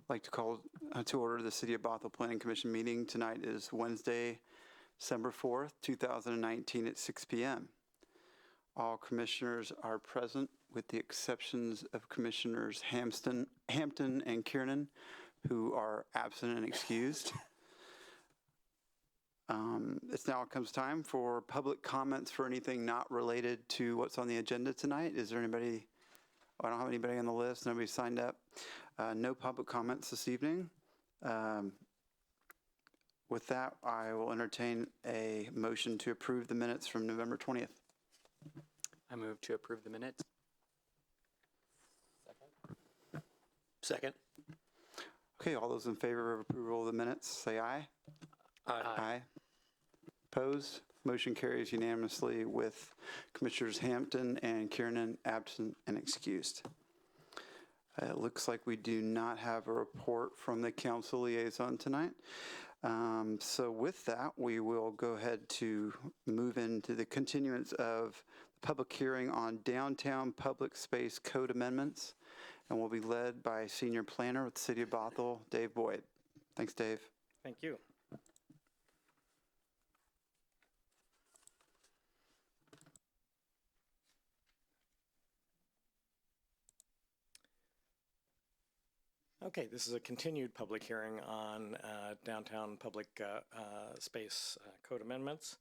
I'd like to call to order the City of Bothell Planning Commission meeting. Tonight is Wednesday, December 4th, 2019 at 6 p.m. All commissioners are present with the exceptions of Commissioners Hampton and Kiernan, who are absent and excused. It's now comes time for public comments for anything not related to what's on the agenda tonight. Is there anybody? I don't have anybody on the list. Nobody signed up. No public comments this evening. With that, I will entertain a motion to approve the minutes from November 20th. I move to approve the minutes. Second. Okay, all those in favor of approval of the minutes, say aye. Aye. Aye. Opposed? Motion carries unanimously with Commissioners Hampton and Kiernan absent and excused. It looks like we do not have a report from the council liaison tonight. So with that, we will go ahead to move into the continuance of the public hearing on downtown public space code amendments, and will be led by Senior Planner with the City of Bothell, Dave Boyd. Thanks, Dave. Thank you. Okay, this is a continued public hearing on downtown public space code amendments.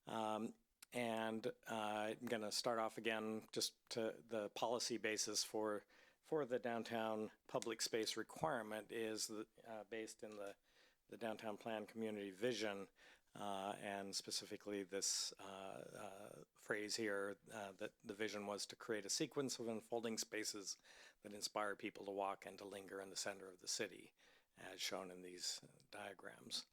And I'm going to start off again just to the policy basis for the downtown public space requirement is based in the downtown plan community vision, and specifically this phrase here that the vision was to create a sequence of unfolding spaces that inspire people to walk and to linger in the center of the city, as shown in these diagrams.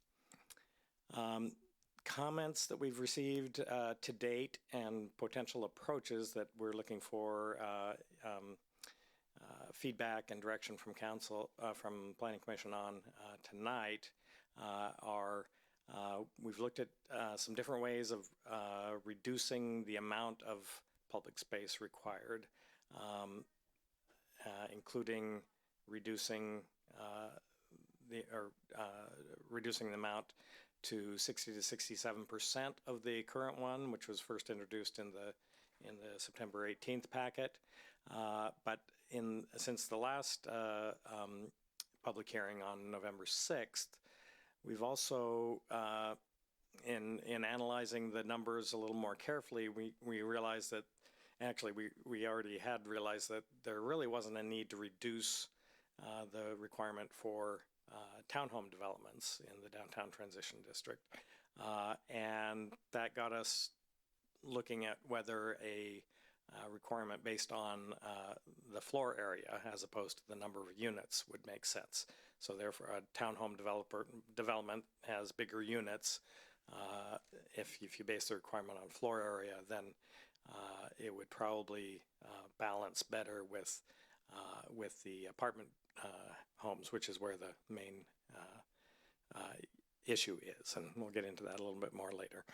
Comments that we've received to date and potential approaches that we're looking for feedback and direction from council, from Planning Commission on tonight are we've looked at some different ways of reducing the amount of public space required, including reducing reducing the amount to 60 to 67% of the current one, which was first introduced in the September 18th packet. But since the last public hearing on November 6th, we've also, in analyzing the numbers a little more carefully, we realized that actually we already had realized that there really wasn't a need to reduce the requirement for townhome developments in the downtown transition district. And that got us looking at whether a requirement based on the floor area as opposed to the number of units would make sense. So therefore a townhome development has bigger units. If you base the requirement on floor area, then it would probably balance better with the apartment homes, which is where the main issue is, and we'll get into that a little bit more later.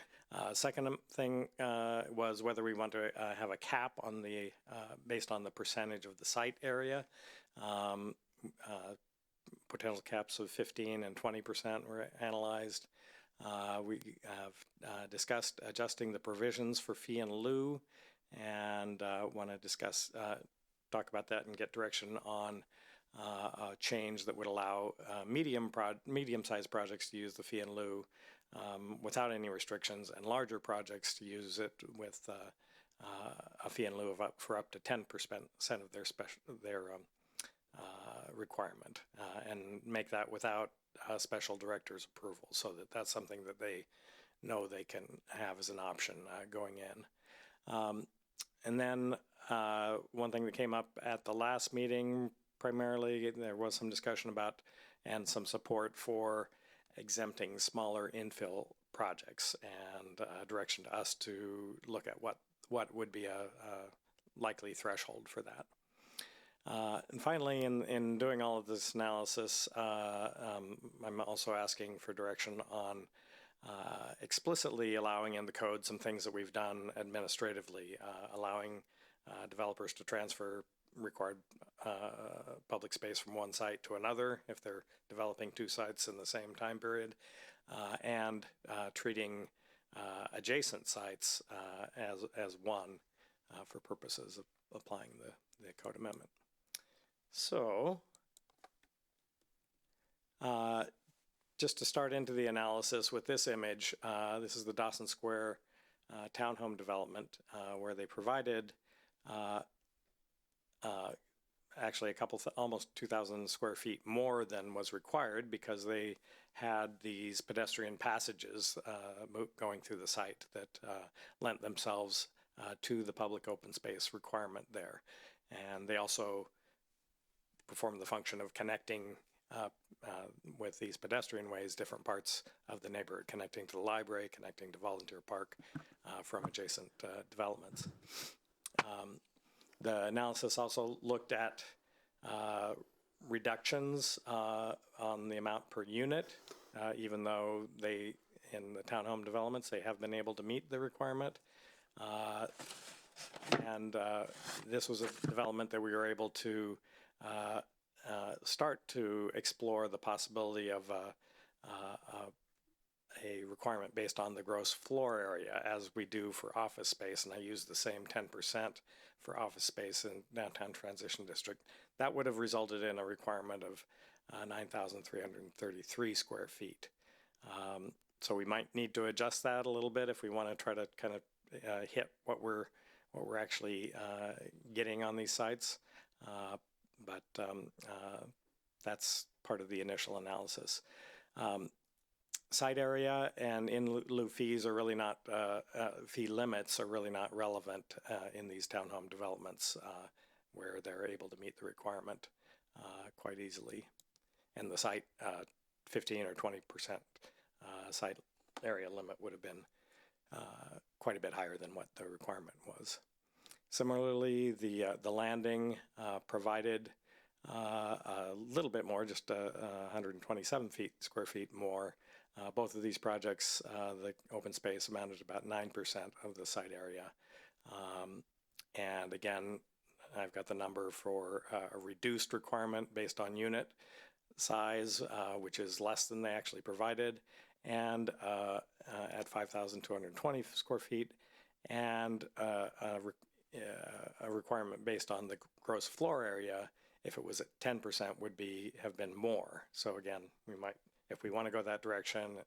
Second thing was whether we want to have a cap on the based on the percentage of the site area. Potential caps of 15 and 20% were analyzed. We have discussed adjusting the provisions for fee and lieu, and want to talk about that and get direction on a change that would allow medium-sized projects to use the fee and lieu without any restrictions, and larger projects to use it with a fee and lieu of for up to 10% of their requirement, and make that without a special director's approval, so that's something that they know they can have as an option going in. And then one thing that came up at the last meeting, primarily, there was some discussion about and some support for exempting smaller infill projects, and direction to us to look at what would be a likely threshold for that. And finally, in doing all of this analysis, I'm also asking for direction on explicitly allowing in the code some things that we've done administratively, allowing developers to transfer required public space from one site to another if they're developing two sites in the same time period, and treating adjacent sites as one for purposes of applying the code amendment. So, just to start into the analysis with this image, this is the Dawson Square townhome development where they provided actually almost 2,000 square feet more than was required because they had these pedestrian passages going through the site that lent themselves to the public open space requirement there. And they also performed the function of connecting with these pedestrian ways different parts of the neighborhood, connecting to the library, connecting to Volunteer Park from adjacent developments. The analysis also looked at reductions on the amount per unit, even though in the townhome developments, they have been able to meet the requirement. And this was a development that we were able to start to explore the possibility of a requirement based on the gross floor area as we do for office space, and I use the same 10% for office space in downtown transition district. That would have resulted in a requirement of 9,333 square feet. So we might need to adjust that a little bit if we want to try to kind of hit what we're actually getting on these sites. But that's part of the initial analysis. Site area and in lieu fees are really not, fee limits are really not relevant in these townhome developments where they're able to meet the requirement quite easily. And the site 15 or 20% site area limit would have been quite a bit higher than what the requirement was. Similarly, the landing provided a little bit more, just 127 square feet more. Both of these projects, the open space amounted to about 9% of the site area. And again, I've got the number for a reduced requirement based on unit size, which is less than they actually provided, and at 5,220 square feet, and a requirement based on the gross floor area. If it was at 10%, would have been more. So again, we might, if we want to go that direction,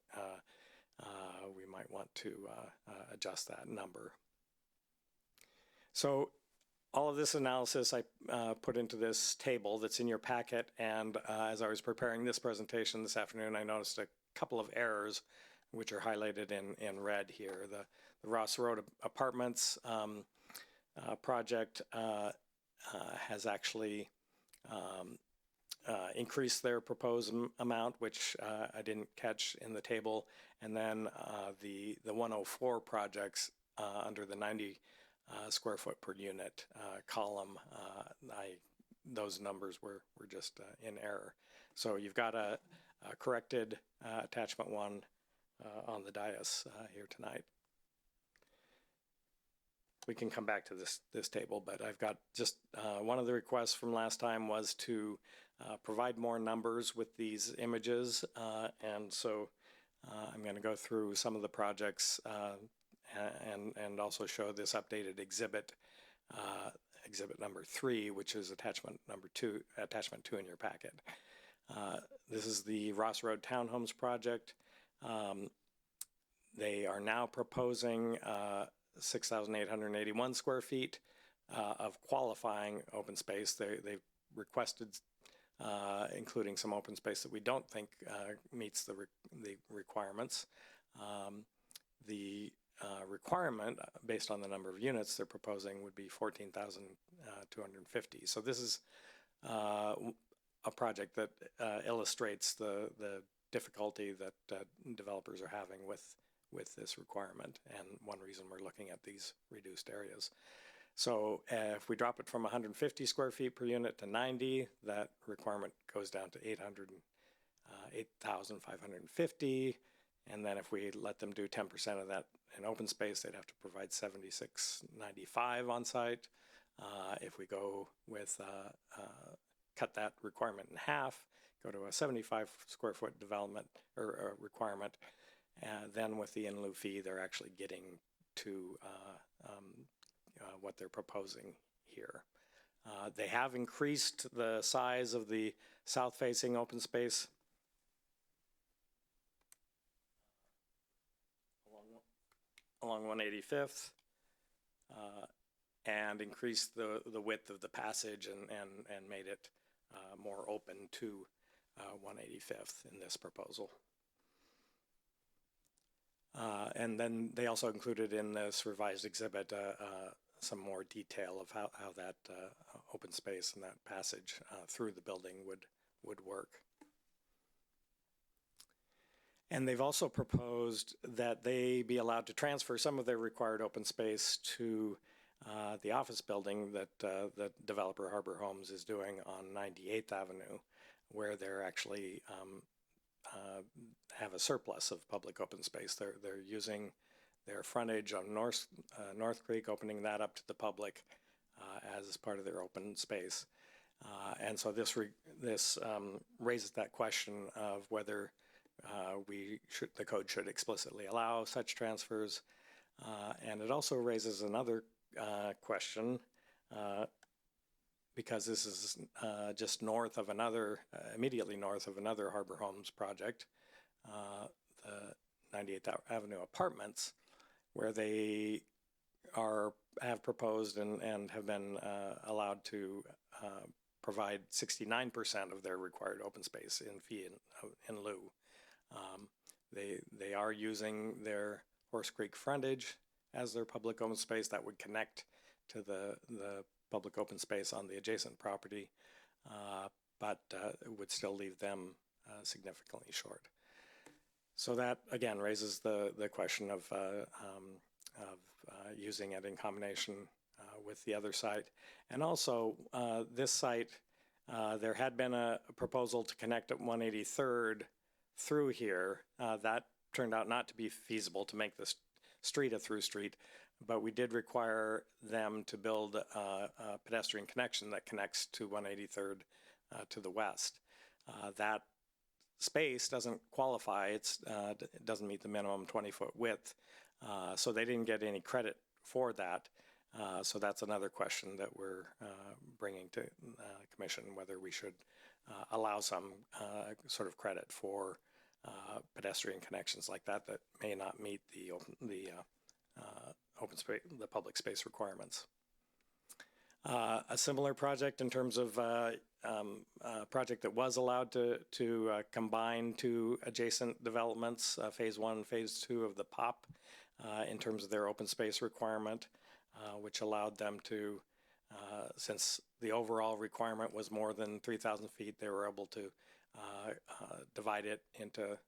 we might want to adjust that number. So all of this analysis I put into this table that's in your packet, and as I was preparing this presentation this afternoon, I noticed a couple of errors which are highlighted in red here. The Ross Road Apartments project has actually increased their proposed amount, which I didn't catch in the table, and then the 104 projects under the 90 square foot per unit column, those numbers were just in error. So you've got a corrected attachment 1 on the dais here tonight. We can come back to this table, but I've got just one of the requests from last time was to provide more numbers with these images, and so I'm going to go through some of the projects and also show this updated exhibit, exhibit number 3, which is attachment 2 in your packet. This is the Ross Road Townhomes project. They are now proposing 6,881 square feet of qualifying open space. They've requested, including some open space that we don't think meets the requirements. The requirement, based on the number of units they're proposing, would be 14,250. So this is a project that illustrates the difficulty that developers are having with this requirement, and one reason we're looking at these reduced areas. So if we drop it from 150 square feet per unit to 90, that requirement goes down to 8,550. And then if we let them do 10% of that in open space, they'd have to provide 7,695 on site. If we go with, cut that requirement in half, go to a 75 square foot development or requirement, then with the in lieu fee, they're actually getting to what they're proposing here. They have increased the size of the south-facing open space along 185th, and increased the width of the passage and made it more open to 185th in this proposal. And then they also included in this revised exhibit some more detail of how that open space and that passage through the building would work. And they've also proposed that they be allowed to transfer some of their required open space to the office building that the developer Harbor Homes is doing on 98th Avenue, where they're actually have a surplus of public open space. They're using their frontage on North Creek, opening that up to the public as part of their open space. And so this raises that question of whether the code should explicitly allow such transfers. And it also raises another question, because this is just north of another, immediately north of another Harbor Homes project, the 98th Avenue Apartments, where they have proposed and have been allowed to provide 69% of their required open space in fee in lieu. They are using their Horse Creek frontage as their public open space that would connect to the public open space on the adjacent property, but it would still leave them significantly short. So that again raises the question of using it in combination with the other site. And also this site, there had been a proposal to connect at 183rd through here. That turned out not to be feasible to make this street a through street, but we did require them to build a pedestrian connection that connects to 183rd to the west. That space doesn't qualify. It doesn't meet the minimum 20-foot width, so they didn't get any credit for that. So that's another question that we're bringing to Commission, whether we should allow some sort of credit for pedestrian connections like that may not meet the open space, the public space requirements. A similar project in terms of a project that was allowed to combine two adjacent developments, phase 1, phase 2 of the POP, in terms of their open space requirement, which allowed them to, since the overall requirement was more than 3,000 feet, they were able to divide it into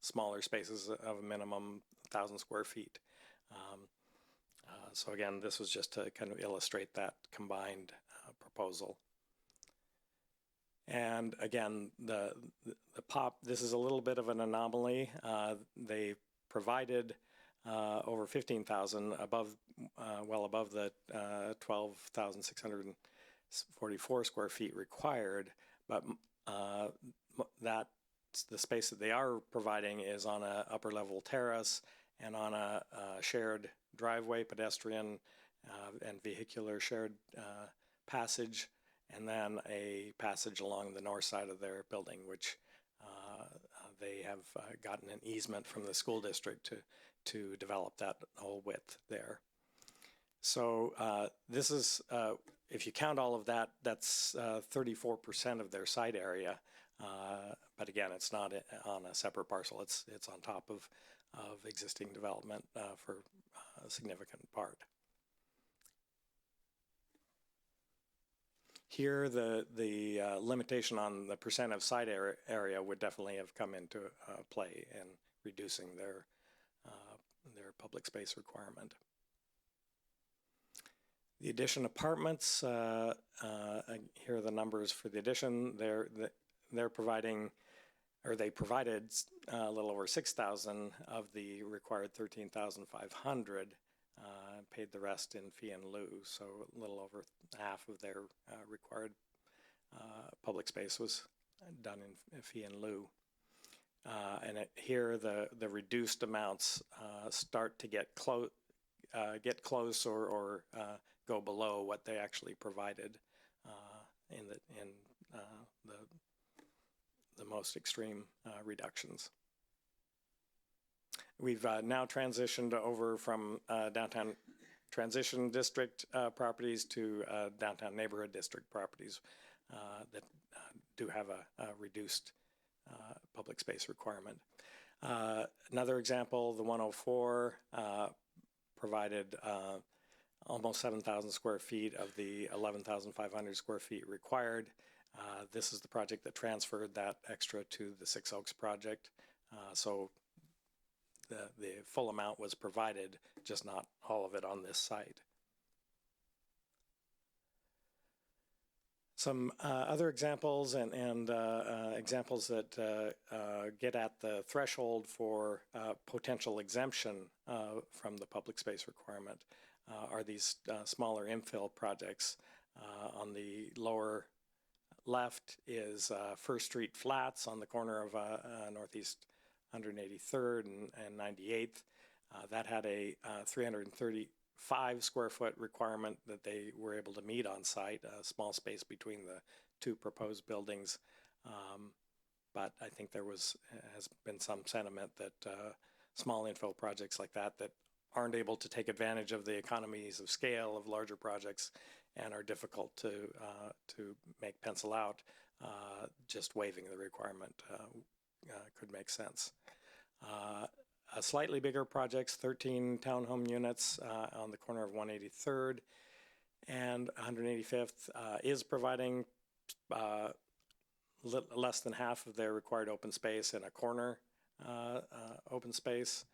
smaller spaces of a minimum 1,000 square feet. So again, this was just to kind of illustrate that combined proposal. And again, the POP, this is a little bit of an anomaly. They provided over 15,000 above, well above the 12,644 square feet required, but the space that they are providing is on a upper level terrace and on a shared driveway, pedestrian and vehicular shared passage, and then a passage along the north side of their building, which they have gotten an easement from the school district to develop that whole width there. So this is, if you count all of that, that's 34% of their site area. But again, it's not on a separate parcel. It's on top of existing development for a significant part. Here, the limitation on the percent of site area would definitely have come into play in reducing their public space requirement. The addition apartments, here are the numbers for the addition. They're providing, or they provided a little over 6,000 of the required 13,500 paid the rest in fee and lieu. So a little over half of their required public space was done in fee and lieu. Here the reduced amounts start to get close or go below what they actually provided in the most extreme reductions. We've now transitioned over from downtown transition district properties to downtown neighborhood district properties that do have a reduced public space requirement. Another example, the 104 provided almost 7,000 square feet of the 11,500 square feet required. This is the project that transferred that extra to the Six Oaks project. So the full amount was provided, just not all of it on this site. Some other examples and examples that get at the threshold for potential exemption from the public space requirement are these smaller infill projects. On the lower left is First Street Flats on the corner of Northeast 183rd and 98th. That had a 335 square foot requirement that they were able to meet on site, a small space between the two proposed buildings. But I think there has been some sentiment that small infill projects like that aren't able to take advantage of the economies of scale of larger projects and are difficult to make pencil out, just waiving the requirement could make sense. Slightly bigger projects, 13 townhome units on the corner of 183rd and 185th is providing less than half of their required open space in a corner open space.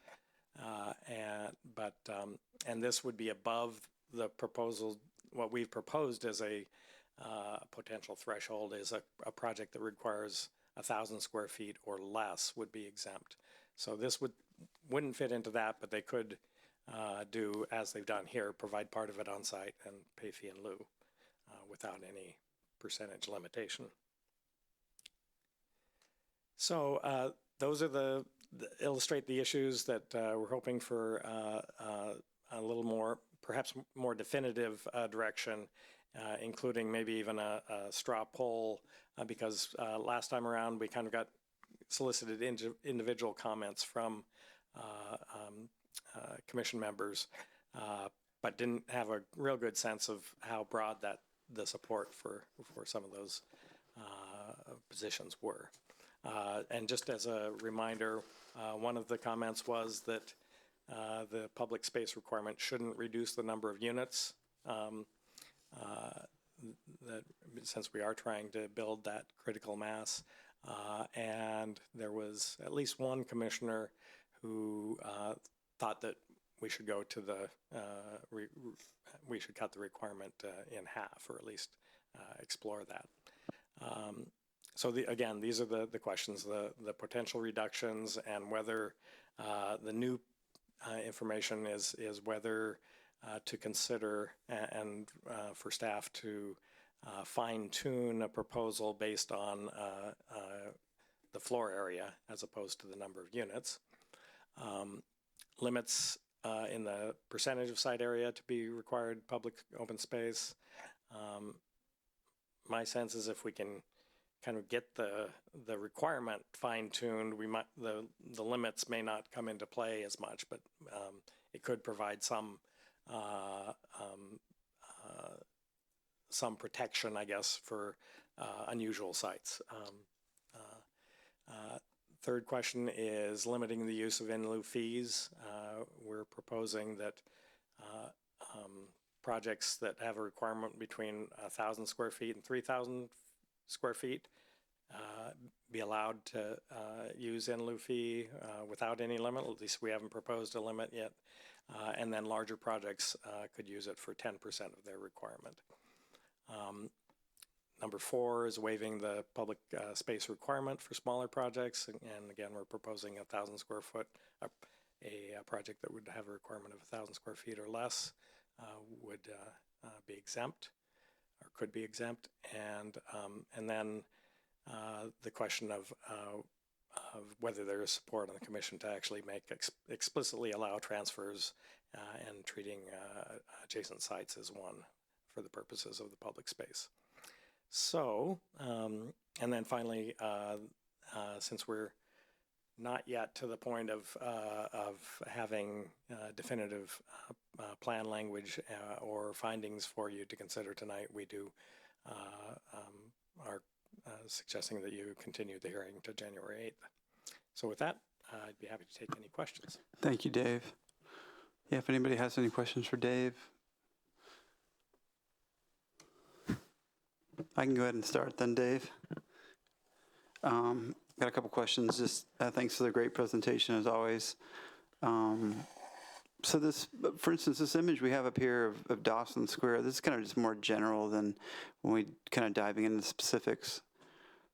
And this would be above the proposal. What we've proposed as a potential threshold is a project that requires 1,000 square feet or less would be exempt. So this wouldn't fit into that, but they could do as they've done here, provide part of it on site and pay fee in lieu without any percentage limitation. So those are illustrate the issues that we're hoping for a little more, perhaps more definitive direction, including maybe even a straw poll, because last time around we kind of got solicited individual comments from commission members, but didn't have a real good sense of how broad the support for some of those positions were. And just as a reminder, one of the comments was that the public space requirement shouldn't reduce the number of units, that since we are trying to build that critical mass. And there was at least one commissioner who thought that we should go to we should cut the requirement in half, or at least explore that. So again, these are the questions, the potential reductions, and whether the new information is whether to consider and for staff to fine tune a proposal based on the floor area as opposed to the number of units. Limits in the percentage of site area to be required public open space. My sense is if we can kind of get the requirement fine-tuned, we might the limits may not come into play as much, but it could provide some protection, I guess, for unusual sites. Third question is limiting the use of in lieu fees. We're proposing that projects that have a requirement between 1,000 square feet and 3,000 square feet be allowed to use in lieu fee without any limit. At least we haven't proposed a limit yet. And then larger projects could use it for 10% of their requirement. Number 4 is waiving the public space requirement for smaller projects. And again, we're proposing 1,000 square foot, a project that would have a requirement of 1,000 square feet or less would be exempt, or could be exempt, and then the question of whether there is support on the commission to actually make explicitly allow transfers and treating adjacent sites as one for the purposes of the public space. So, and then finally, since we're not yet to the point of having definitive plan language or findings for you to consider tonight, we do are suggesting that you continue the hearing to January 8th. So with that, I'd be happy to take any questions. Thank you, Dave. Yeah, if anybody has any questions for Dave. I can go ahead and start then, Dave. Got a couple questions. Just thanks for the great presentation as always. So this, for instance, this image we have up here of Dawson Square, this is kind of just more general than when we kind of diving into the specifics.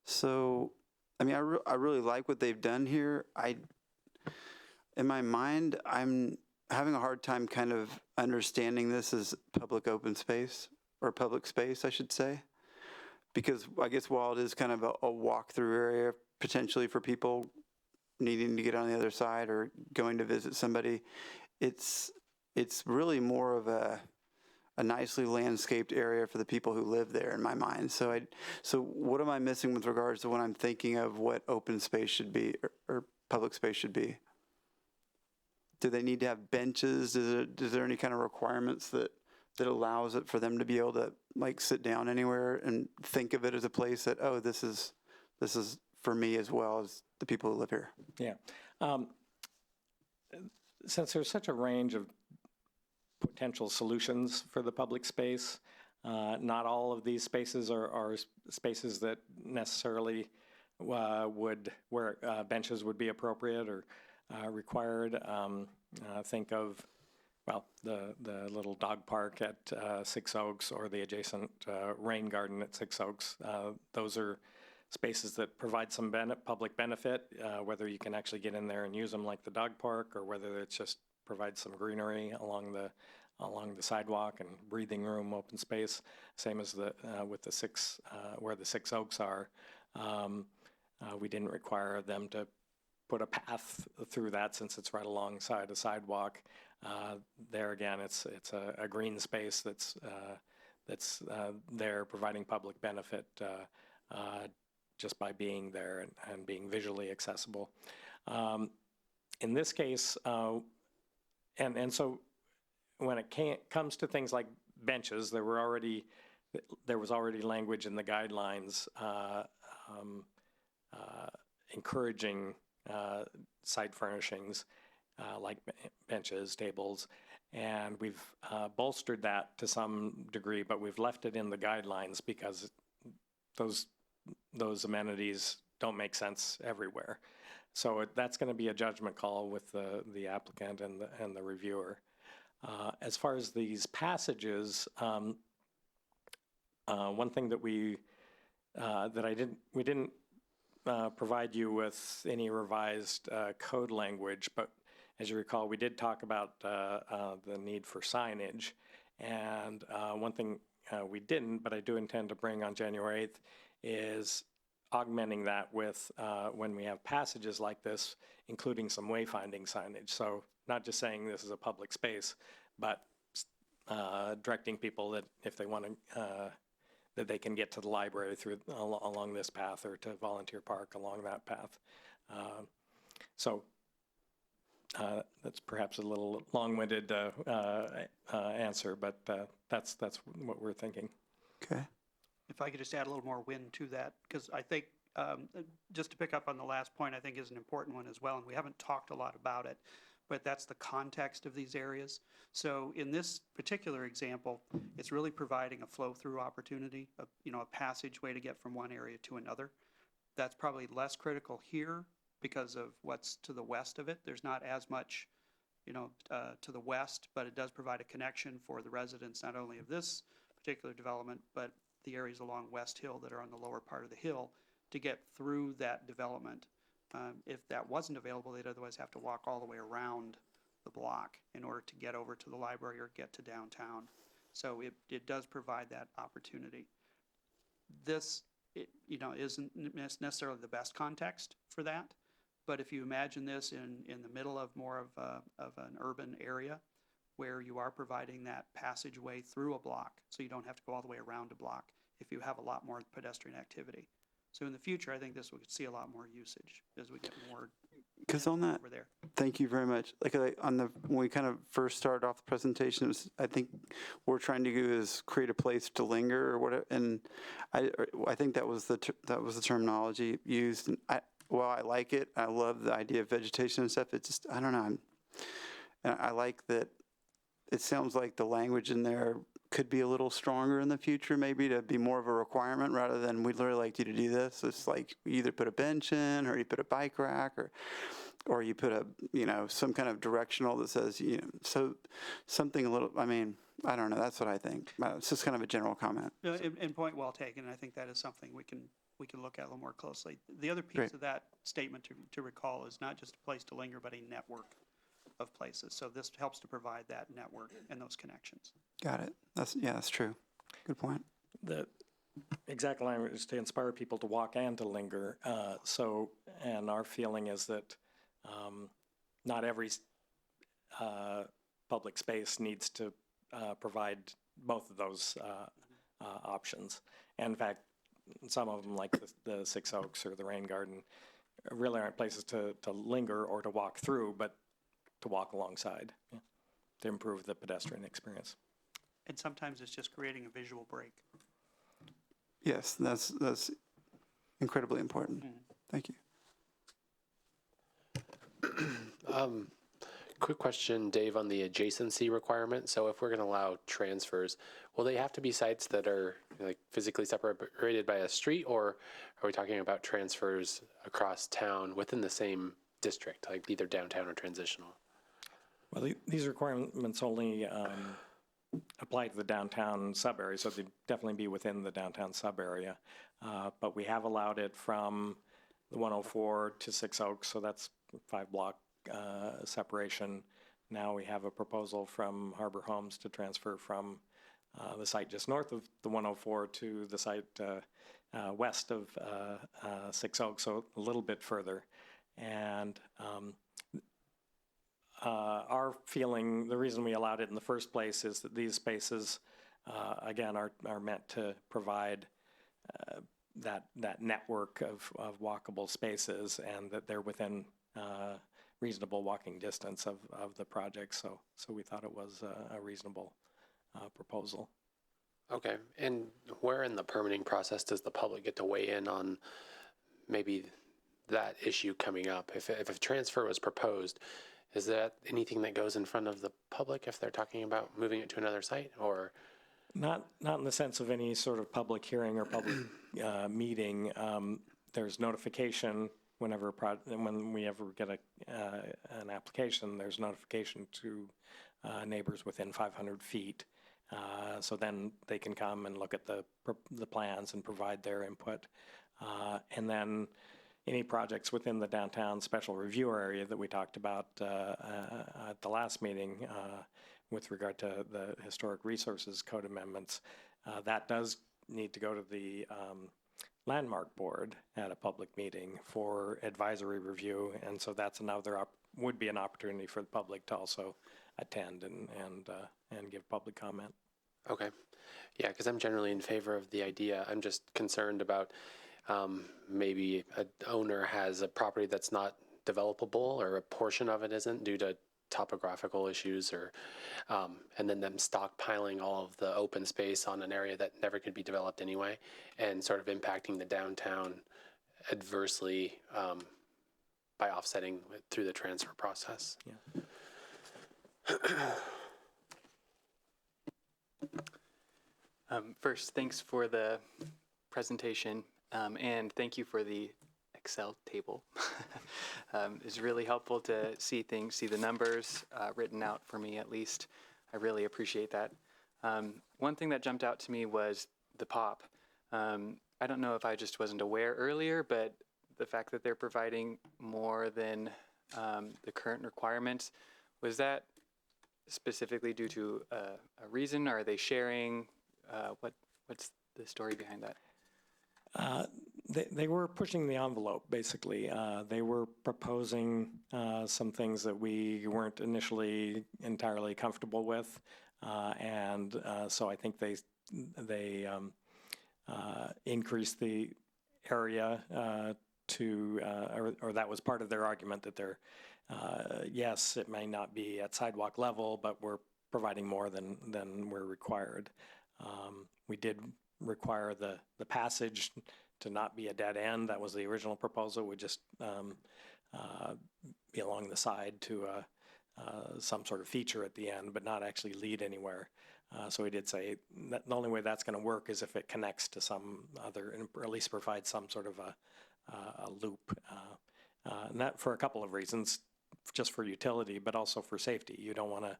So, I mean, I really like what they've done here. In my mind, I'm having a hard time kind of understanding this as public open space, or public space, I should say. Because I guess while it is kind of a walk-through area, potentially for people needing to get on the other side or going to visit somebody, it's really more of a nicely landscaped area for the people who live there in my mind. So what am I missing with regards to when I'm thinking of what open space should be or public space should be? Do they need to have benches? Is there any kind of requirements that allows it for them to be able to like sit down anywhere and think of it as a place that, oh, this is for me as well as the people who live here? Yeah. Since there's such a range of potential solutions for the public space, not all of these spaces are spaces that necessarily where benches would be appropriate or required. Think of, well, the little dog park at Six Oaks or the adjacent rain garden at Six Oaks. Those are spaces that provide some public benefit, whether you can actually get in there and use them like the dog park, or whether it's just provides some greenery along the sidewalk and breathing room, open space. Same as with the where the Six Oaks are. We didn't require them to put a path through that since it's right alongside a sidewalk. There again, it's a green space that's there providing public benefit just by being there and being visually accessible. In this case, and so when it comes to things like benches, there was already language in the guidelines encouraging site furnishings like benches, tables, and we've bolstered that to some degree, but we've left it in the guidelines because those amenities don't make sense everywhere. So that's going to be a judgment call with the applicant and the reviewer. As far as these passages, one thing that we didn't provide you with any revised code language, but as you recall, we did talk about the need for signage. And one thing we didn't, but I do intend to bring on January 8th, is augmenting that with, when we have passages like this, including some wayfinding signage. So not just saying this is a public space, but directing people that if they want to, that they can get to the library through along this path, or to Volunteer Park along that path. So that's perhaps a little long-winded answer, but that's what we're thinking. Okay. If I could just add a little more wind to that, because I think, just to pick up on the last point, I think is an important one as well, and we haven't talked a lot about it, but that's the context of these areas. So in this particular example, it's really providing a flow-through opportunity, a passageway to get from one area to another. That's probably less critical here because of what's to the west of it. There's not as much, to the west, but it does provide a connection for the residents, not only of this particular development, but the areas along West Hill that are on the lower part of the hill, to get through that development If that wasn't available, they'd otherwise have to walk all the way around the block in order to get over to the library or get to downtown. So it does provide that opportunity. This, isn't necessarily the best context for that, but if you imagine this in the middle of more of an urban area where you are providing that passageway through a block, so you don't have to go all the way around a block if you have a lot more pedestrian activity. So in the future, I think this will see a lot more usage as we get more Because on that, over there. thank you very much. Like when we kind of first started off the presentation, I think what we're trying to do is create a place to linger or whatever. And I think that was the terminology used. And I like it. I love the idea of vegetation and stuff. It's just, I don't know. I like that. It sounds like the language in there could be a little stronger in the future, maybe to be more of a requirement rather than we'd really like you to do this. It's like you either put a bench in or you put a bike rack or you put some kind of directional that says, so something a little, I don't know. That's what I think. It's just kind of a general comment. And point well taken. I think that is something we can look at a little more closely. The other piece Great. of that statement to recall is not just a place to linger, but a network of places. So this helps to provide that network and those connections. Got it. That's true. Good point. The exact language is to inspire people to walk and to linger. And our feeling is that not every public space needs to provide both of those options. And in fact, some of them, like the Six Oaks or the Rain Garden, really aren't places to linger or to walk through, but to walk alongside, to improve the pedestrian experience. And sometimes it's just creating a visual break. Yes, that's incredibly important. Thank you. Quick question, Dave, on the adjacency requirement. So if we're going to allow transfers, will they have to be sites that are like physically separated by a street, or are we talking about transfers across town within the same district, like either downtown or transitional? Well, these requirements only apply to the downtown sub-area, so they'd definitely be within the downtown sub-area. But we have allowed it from the 104 to Six Oaks, so that's 5-block separation. Now we have a proposal from Harbor Homes to transfer from the site just north of the 104 to the site west of Six Oaks, so a little bit further. And our feeling, the reason we allowed it in the first place is that these spaces, again, are meant to provide that network of walkable spaces, and that they're within reasonable walking distance of the project. So we thought it was a reasonable proposal. Okay, and where in the permitting process does the public get to weigh in on maybe that issue coming up? If a transfer was proposed, is that anything that goes in front of the public if they're talking about moving it to another site, or? Not in the sense of any sort of public hearing or public meeting. There's notification when we ever get an application. There's notification to neighbors within 500 feet. So then they can come and look at the plans and provide their input. And then any projects within the downtown special review area that we talked about at the last meeting with regard to the Historic Resources Code amendments, that does need to go to the Landmark Board at a public meeting for advisory review. And so that's would be an opportunity for the public to also attend and give public comment. Okay. Yeah, because I'm generally in favor of the idea. I'm just concerned about maybe an owner has a property that's not developable, or a portion of it isn't due to topographical issues, or and then them stockpiling all of the open space on an area that never could be developed anyway, and sort of impacting the downtown adversely by offsetting through the transfer process. Yeah. First, thanks for the presentation, and thank you for the Excel table. It's really helpful to see the numbers written out for me, at least. I really appreciate that. One thing that jumped out to me was the POP. I don't know if I just wasn't aware earlier, but the fact that they're providing more than the current requirements. Was that specifically due to a reason? Or are they sharing? What's the story behind that? They were pushing the envelope, basically. They were proposing some things that we weren't initially entirely comfortable with. And so I think they increased the area or that was part of their argument that they're, yes, it may not be at sidewalk level, but we're providing more than we're required. We did require the passage to not be a dead end. That was the original proposal. Would just be along the side to some sort of feature at the end, but not actually lead anywhere. So we did say that the only way that's going to work is if it connects to some other, or at least provides some sort of a loop. And that for a couple of reasons, just for utility, but also for safety. You don't want to,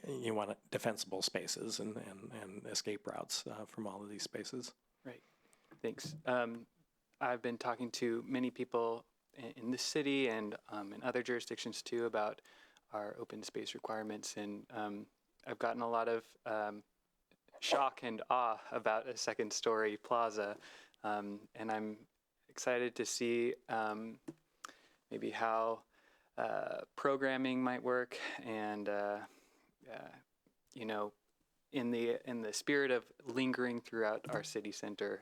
you want defensible spaces and escape routes from all of these spaces. Right. Thanks. I've been talking to many people in this city and in other jurisdictions too about our open space requirements, and I've gotten a lot of shock and awe about a second-story plaza, and I'm excited to see maybe how programming might work, and you know, in the spirit of lingering throughout our city center.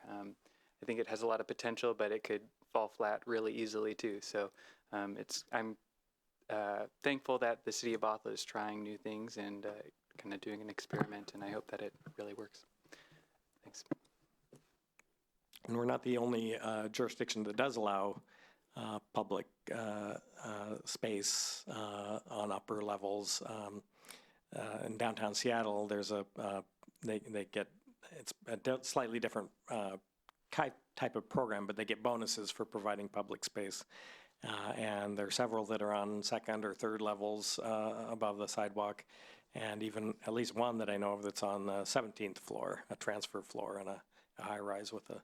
I think it has a lot of potential, but it could fall flat really easily too. So I'm thankful that the city of Bothell is trying new things and kind of doing an experiment, and I hope that it really works. Thanks. And we're not the only jurisdiction that does allow public space on upper levels. In downtown Seattle, there's they get, it's a slightly different type of program, but they get bonuses for providing public space. And there are several that are on second or third levels above the sidewalk, and even at least one that I know of that's on the 17th floor, a transfer floor and a high rise with a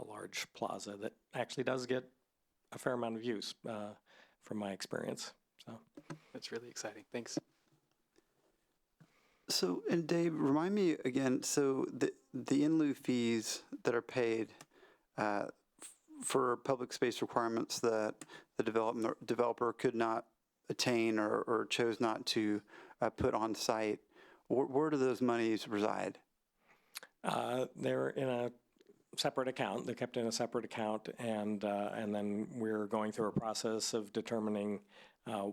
large plaza that actually does get a fair amount of use from my experience. So That's really exciting. Thanks. So, and Dave, remind me again, so the in lieu fees that are paid for public space requirements that the developer could not attain or chose not to put on site, where do those monies reside? They're in a separate account. They're kept in a separate account, and then we're going through a process of determining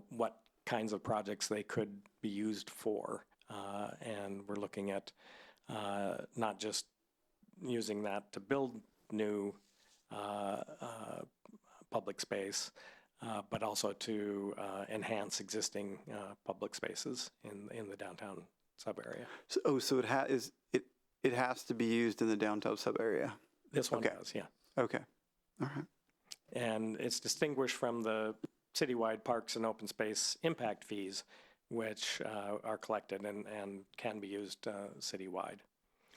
what kinds of projects they could be used for. And we're looking at not just using that to build new public space, but also to enhance existing public spaces in the downtown sub-area. So it has to be used in the downtown sub-area? This one Okay. does, yeah. Okay, all right. And it's distinguished from the citywide parks and open space impact fees, which are collected and can be used citywide.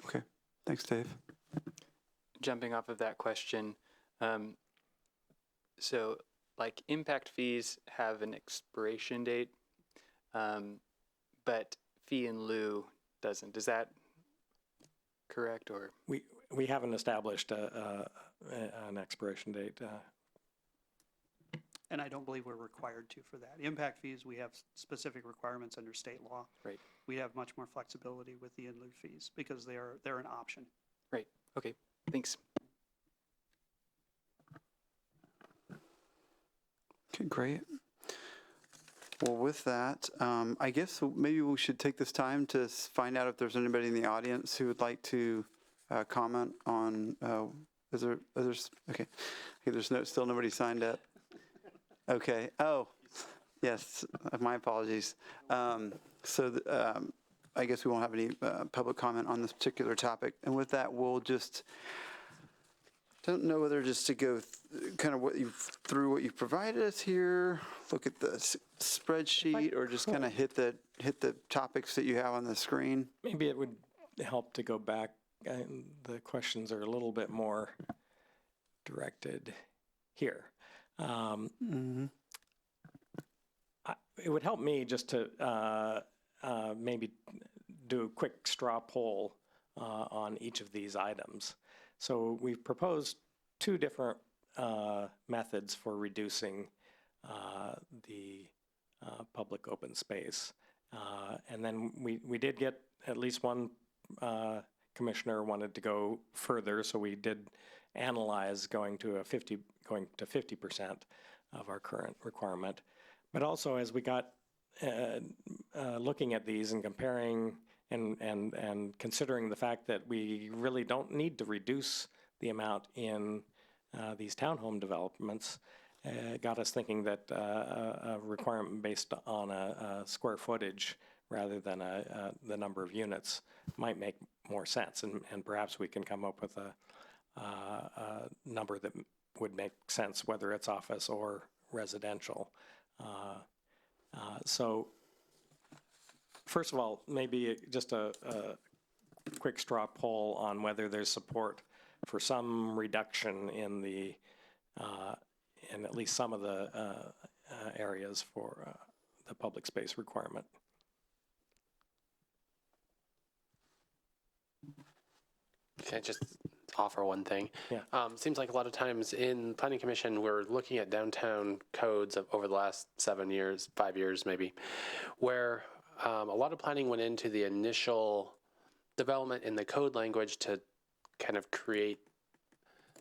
Okay, thanks, Dave. Jumping off of that question, so like impact fees have an expiration date, but fee in lieu doesn't. Is that correct, or? We haven't established an expiration date. And I don't believe we're required to for that. Impact fees, we have specific requirements under state law. Right. We have much more flexibility with the in lieu fees because they're an option. Right. Okay. Thanks. Okay, great. Well, with that, I guess maybe we should take this time to find out if there's anybody in the audience who would like to comment on, is there, others? Okay, there's still nobody signed up. Okay, oh, yes, my apologies. So I guess we won't have any public comment on this particular topic. And with that, we'll just, don't know whether just to go kind of what you've provided us here, look at the spreadsheet, or just kind of hit the topics that you have on the screen. Maybe it would help to go back. The questions are a little bit more directed here. It would help me just to maybe do a quick straw poll on each of these items. So we've proposed two different methods for reducing the public open space. And then we did get at least one commissioner wanted to go further, so we did analyze going to 50% of our current requirement. But also, as we got looking at these and comparing and considering the fact that we really don't need to reduce the amount in these townhome developments, got us thinking that a requirement based on a square footage rather than the number of units might make more sense, and perhaps we can come up with a number that would make sense, whether it's office or residential. So first of all, maybe just a quick straw poll on whether there's support for some reduction in the in at least some of the areas for the public space requirement. Can I just offer one thing? Yeah. Seems like a lot of times in Planning Commission, we're looking at downtown codes over the last 7 years, 5 years maybe, where a lot of planning went into the initial development in the code language to kind of create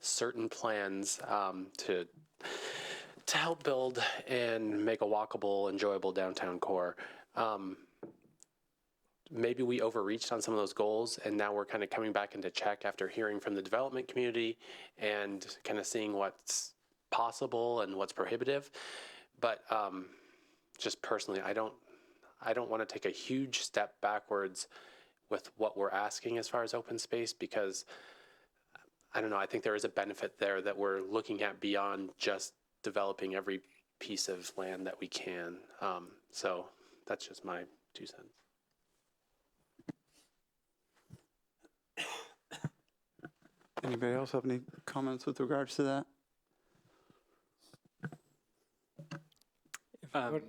certain plans to help build and make a walkable, enjoyable downtown core. Maybe we overreached on some of those goals, and now we're kind of coming back into check after hearing from the development community and kind of seeing what's possible and what's prohibitive. But just personally, I don't want to take a huge step backwards with what we're asking as far as open space, because I don't know, I think there is a benefit there that we're looking at beyond just developing every piece of land that we can. So that's just my 2 cents. Anybody else have any comments with regards to that? Oh,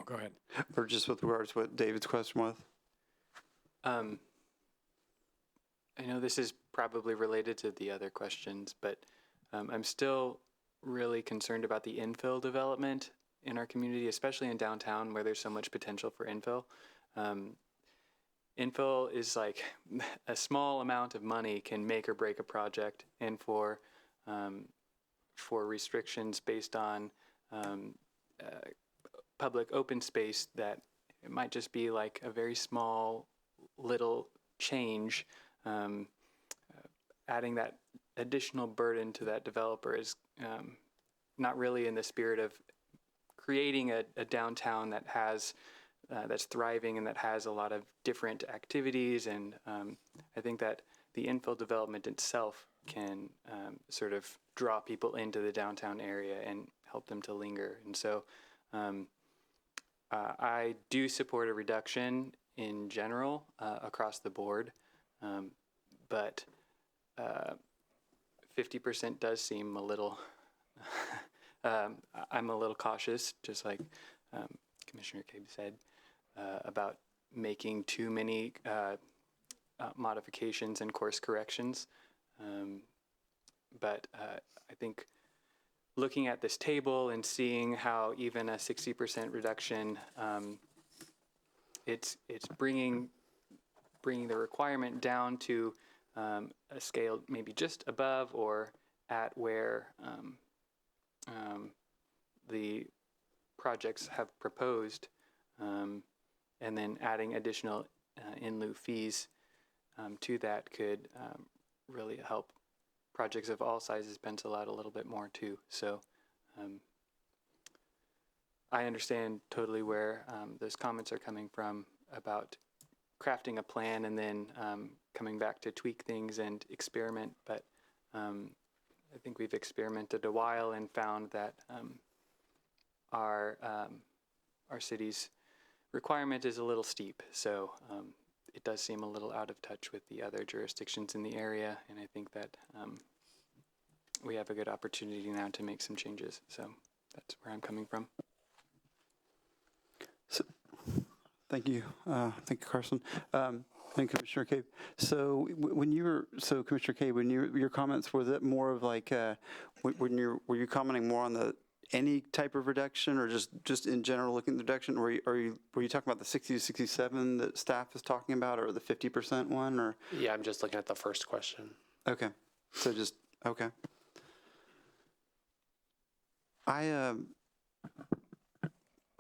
go ahead. Or just with regards to what David's question was? I know this is probably related to the other questions, but I'm still really concerned about the infill development in our community, especially in downtown where there's so much potential for infill. Infill is like a small amount of money can make or break a project, and for restrictions based on public open space, that it might just be like a very small little change. Adding that additional burden to that developer is not really in the spirit of creating a downtown that has that's thriving and that has a lot of different activities. And I think that the infill development itself can sort of draw people into the downtown area and help them to linger. And so I do support a reduction in general across the board, but 50% does seem a little, I'm a little cautious, just like Commissioner Cabe said, about making too many modifications and course corrections. But I think looking at this table and seeing how even a 60% reduction, it's bringing the requirement down to a scale maybe just above or at where the projects have proposed, and then adding additional in lieu fees to that could really help projects of all sizes pencil out a little bit more too. So I understand totally where those comments are coming from about crafting a plan and then coming back to tweak things and experiment. But I think we've experimented a while and found that our city's requirement is a little steep. So it does seem a little out of touch with the other jurisdictions in the area. And I think that we have a good opportunity now to make some changes. So that's where I'm coming from. Thank you. Thank you, Carson. And Commissioner Cabe. So Commissioner Cabe, when your comments, was it more of like, were you commenting more on the any type of reduction, or just in general looking at the reduction? Or were you talking about the 60 to 67 that staff is talking about, or the 50% one, or? Yeah, I'm just looking at the first question. Okay. So okay. I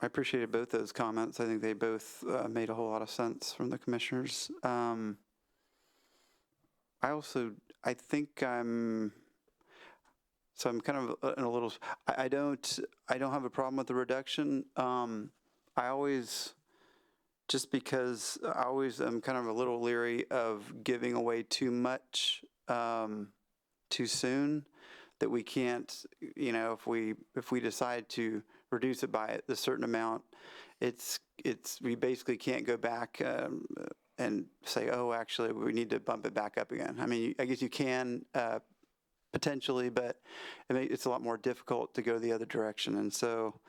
appreciated both those comments. I think they both made a whole lot of sense from the commissioners. I think I'm kind of in a little, I don't have a problem with the reduction. Just because I always am kind of a little leery of giving away too much too soon, that we can't, if we decide to reduce it by a certain amount, we basically can't go back and say, oh, actually, we need to bump it back up again. I mean, I guess you can potentially, but it's a lot more difficult to go the other direction. And so,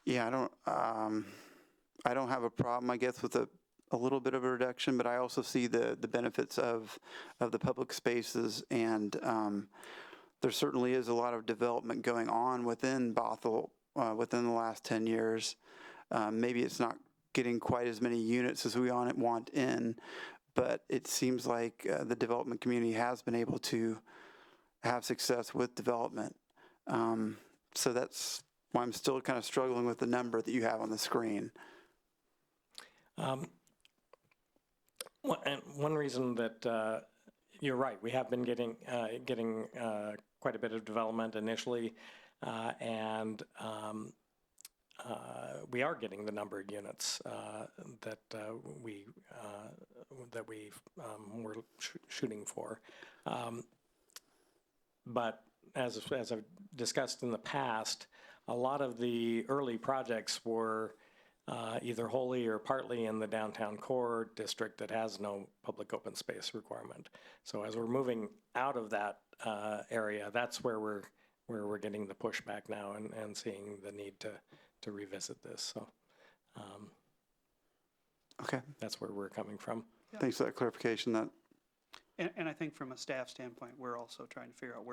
yeah, I don't have a problem, I guess, with a little bit of a reduction, but I also see the benefits of the public spaces, and there certainly is a lot of development going on within Bothell within the last 10 years. Maybe it's not getting quite as many units as we want in, but it seems like the development community has been able to have success with development. So that's why I'm still kind of struggling with the number that you have on the screen. One reason that you're right, we have been getting quite a bit of development initially, and we are getting the number of units that we were shooting for. But as I've discussed in the past, a lot of the early projects were either wholly or partly in the downtown core district that has no public open space requirement. So as we're moving out of that area, that's where we're getting the pushback now and seeing the need to revisit this. So Okay. That's where we're coming from. Yeah. Thanks for that clarification. And I think from a staff standpoint, we're also trying to figure out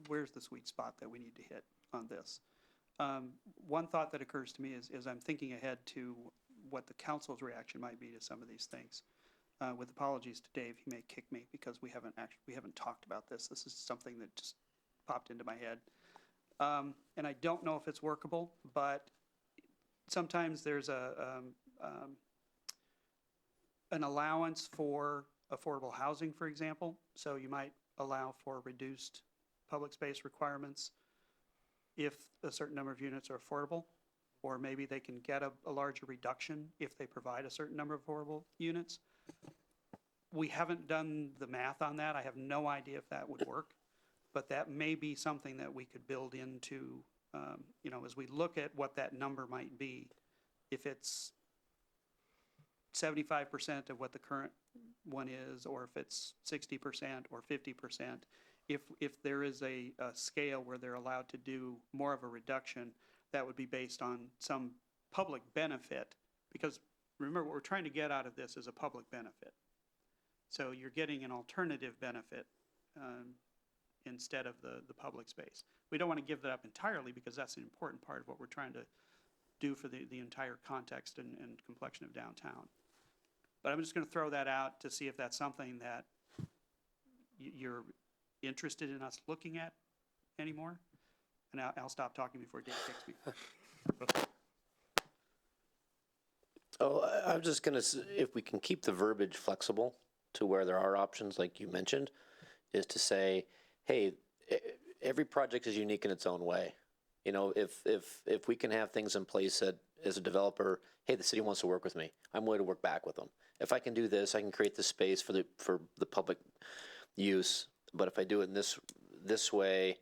where's the sweet spot that we need to hit on this. One thought that occurs to me is I'm thinking ahead to what the council's reaction might be to some of these things. With apologies to Dave, he may kick me because we haven't talked about this. This is something that just popped into my head. And I don't know if it's workable, but sometimes there's an allowance for affordable housing, for example. So you might allow for reduced public space requirements if a certain number of units are affordable, or maybe they can get a larger reduction if they provide a certain number of affordable units. We haven't done the math on that. I have no idea if that would work, but that may be something that we could build into, as we look at what that number might be. If it's 75% of what the current one is, or if it's 60% or 50%, if there is a scale where they're allowed to do more of a reduction, that would be based on some public benefit. Because remember, what we're trying to get out of this is a public benefit. So you're getting an alternative benefit instead of the public space. We don't want to give that up entirely, because that's an important part of what we're trying to do for the entire context and complexion of downtown. But I'm just going to throw that out to see if that's something that you're interested in us looking at anymore. And I'll stop talking before Dave kicks me. Oh, I'm just going to, if we can keep the verbiage flexible to where there are options, like you mentioned, is to say, hey, every project is unique in its own way. If we can have things in place that, as a developer, hey, the city wants to work with me, I'm willing to work back with them. If I can do this, I can create the space for the public use. But if I do it in this way,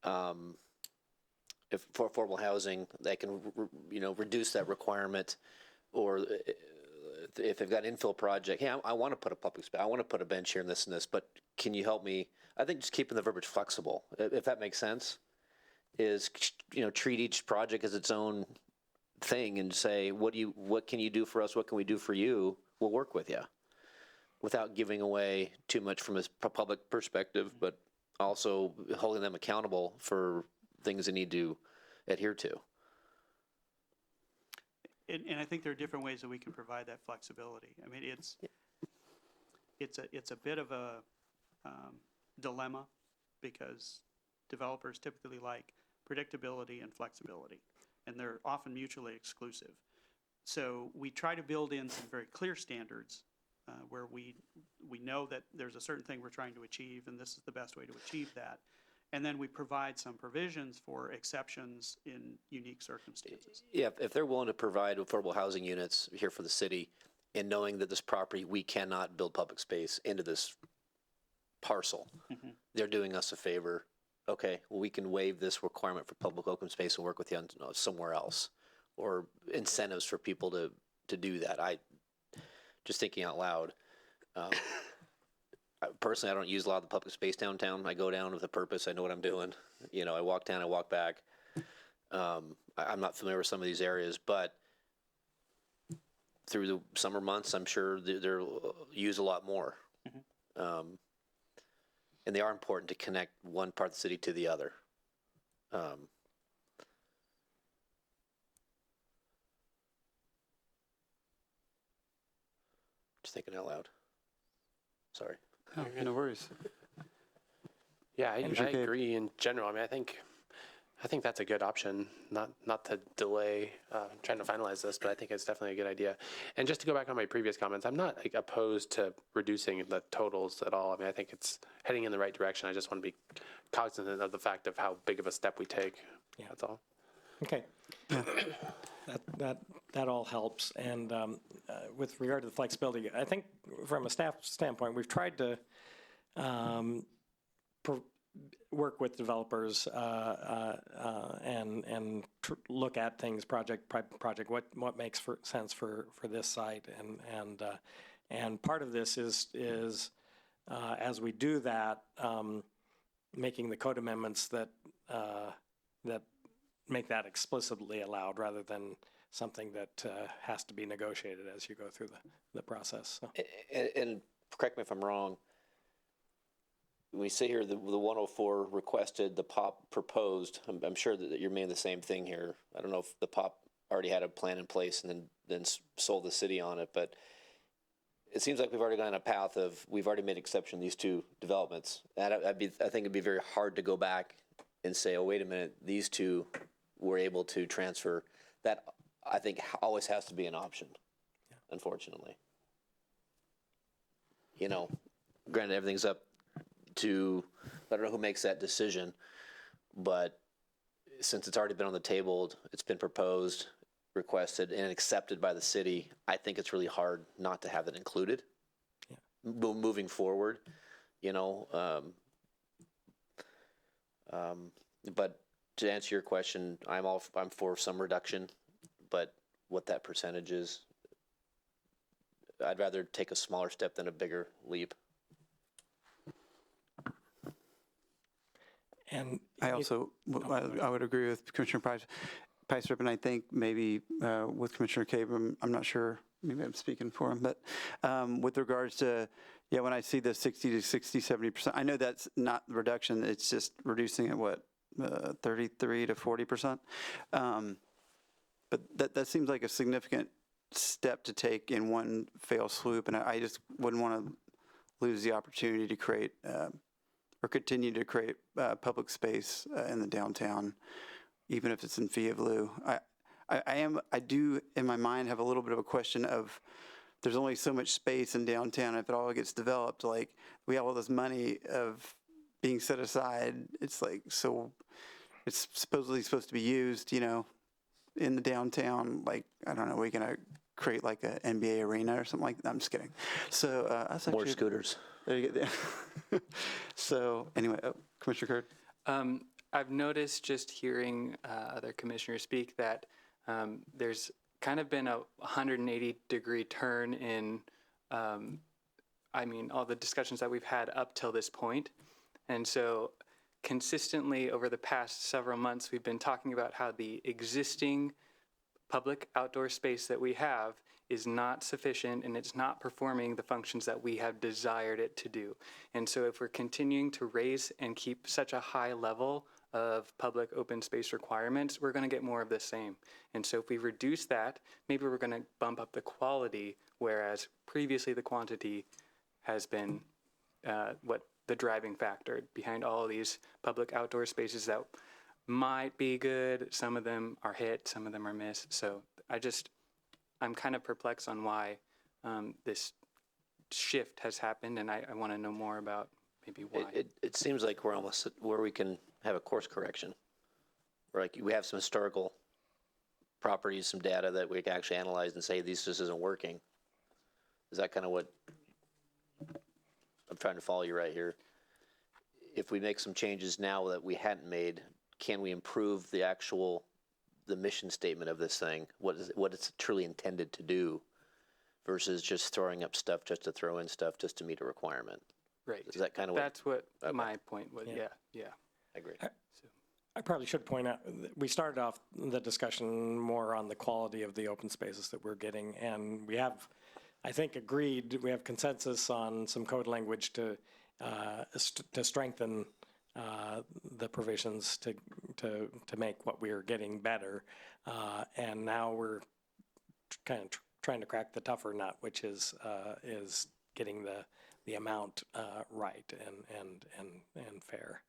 if for affordable housing, I can reduce that requirement, or if they've got an infill project, hey, I want to put a public space, I want to put a bench here and this, but can you help me? I think just keeping the verbiage flexible, if that makes sense, is, treat each project as its own thing and say, what can you do for us? What can we do for you? We'll work with you, without giving away too much from a public perspective, but also holding them accountable for things they need to adhere to. And I think there are different ways that we can provide that flexibility. I mean, it's a bit of a dilemma, because developers typically like predictability and flexibility, and they're often mutually exclusive. So we try to build in some very clear standards where we know that there's a certain thing we're trying to achieve, and this is the best way to achieve that. And then we provide some provisions for exceptions in unique circumstances. Yeah, if they're willing to provide affordable housing units here for the city, and knowing that this property, we cannot build public space into this parcel, they're doing us a favor. Okay, well, we can waive this requirement for public open space and work with you on somewhere else, or incentives for people to do that. Just thinking out loud. Personally, I don't use a lot of the public space downtown. I go down with a purpose. I know what I'm doing. I walk down, I walk back. I'm not familiar with some of these areas, but through the summer months, I'm sure they're used a lot more. And they are important to connect one part of the city to the other. Just thinking out loud. Sorry. Oh, no worries. Yeah, I Commissioner Cape. agree in general. I mean, I think that's a good option, not to delay trying to finalize this, but I think it's definitely a good idea. And just to go back on my previous comments, I'm not opposed to reducing the totals at all. I mean, I think it's heading in the right direction. I just want to be cognizant of the fact of how big of a step we take. Yeah, that's all. Okay. That all helps. And with regard to the flexibility, I think from a staff standpoint, we've tried to work with developers and look at things project by project. What makes sense for this site, and part of this is as we do that, making the code amendments that make that explicitly allowed, rather than something that has to be negotiated as you go through the process. So. And correct me if I'm wrong, when we say here the 104 requested, the POP proposed, I'm sure that you're making the same thing here. I don't know if the POP already had a plan in place and then sold the city on it, but it seems like we've already gone a path of, we've already made exception to these two developments. And I think it'd be very hard to go back and say, oh, wait a minute, these two were able to transfer. That, I think, always has to be an option, unfortunately. Granted, everything's up to, I don't know who makes that decision, but since it's already been on the table, it's been proposed, requested, and accepted by the city, I think it's really hard not to have it included moving forward, but to answer your question, I'm for some reduction, but what that percentage is, I'd rather take a smaller step than a bigger leap. And I would agree with Commissioner Peistrup, and I think maybe with Commissioner Cape, I'm not sure, maybe I'm speaking for him, but with regards to, when I see the 60 to 60, 70%, I know that's not the reduction, it's just reducing it, 33 to 40%. But that seems like a significant step to take in one fell swoop, and I just wouldn't want to lose the opportunity to create or continue to create public space in the downtown, even if it's in fee of lieu. I do in my mind have a little bit of a question of, there's only so much space in downtown. If it all gets developed, like we have all this money of being set aside, it's like, so it's supposedly supposed to be used, in the downtown. Like, I don't know, we're going to create like an NBA arena or something like that. I'm just kidding. So that's More actually, scooters. there you go. So anyway, Commissioner Curd. I've noticed, just hearing other commissioners speak, that there's kind of been a 180-degree turn in, all the discussions that we've had up till this point. And so consistently over the past several months, we've been talking about how the existing public outdoor space that we have is not sufficient and it's not performing the functions that we have desired it to do. And so if we're continuing to raise and keep such a high level of public open space requirements, we're going to get more of the same. And so if we reduce that, maybe we're going to bump up the quality, whereas previously the quantity has been what the driving factor behind all of these public outdoor spaces that might be good. Some of them are hit, some of them are missed. So I'm kind of perplexed on why this shift has happened, and I want to know more about maybe why. It seems like we're almost at where we can have a course correction. Where like we have some historical properties, some data that we can actually analyze and say, this just isn't working. Is that kind of what, I'm trying to follow you right here. If we make some changes now that we hadn't made, can we improve the mission statement of this thing? What it's truly intended to do versus just throwing up stuff just to throw in stuff just to meet a requirement? Right. Is that kind of That's what okay. my point was. Yeah. I agree. I probably should point out, we started off the discussion more on the quality of the open spaces that we're getting, and we have, I think, agreed, we have consensus on some code language to strengthen the provisions to make what we are getting better, and now we're kind of trying to crack the tougher nut, which is getting the amount right and fair.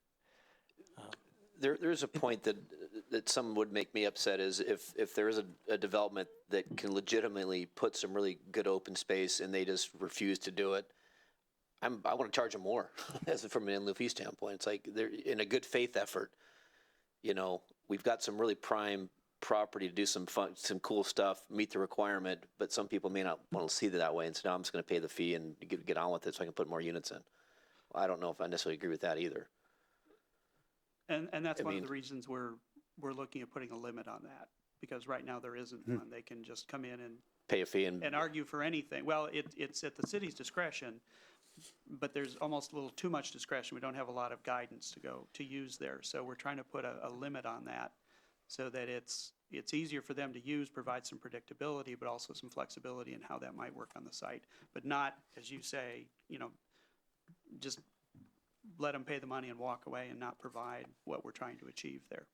There's a point that some would make me upset is if there is a development that can legitimately put some really good open space and they just refuse to do it, I want to charge them more as from an in lieu fee standpoint. It's like they're in a good faith effort. You know, we've got some really prime property to do some fun, some cool stuff, meet the requirement, but some people may not want to see it that way. And so now I'm just going to pay the fee and get on with it so I can put more units in. Well, I don't know if I necessarily agree with that either. And that's one of the reasons we're looking at putting a limit on that, because right now there isn't one. They can just come in and pay a fee and argue for anything. Well, it's at the city's discretion, but there's almost a little too much discretion. We don't have a lot of guidance to use there. So we're trying to put a limit on that so that it's easier for them to use, provide some predictability, but also some flexibility in how that might work on the site. But not, as you say, just let them pay the money and walk away and not provide what we're trying to achieve there.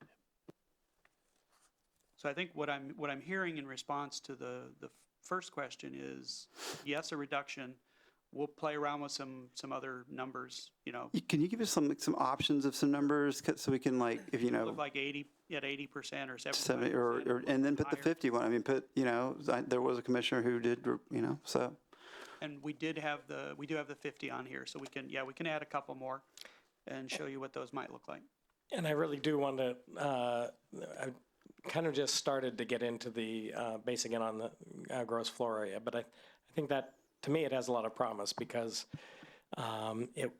So I think what I'm hearing in response to the first question is, yes, a reduction. We'll play around with some other numbers, Can you give us some options of some numbers so we can look like 80% or 75%. 70 or and then put the 51. I mean, there was a commissioner who did, so. And we do have the 50 on here, so we can add a couple more and show you what those might look like. And I really do want to, I kind of just started to get into the basing it on the gross floor area, but I think that, to me, it has a lot of promise because it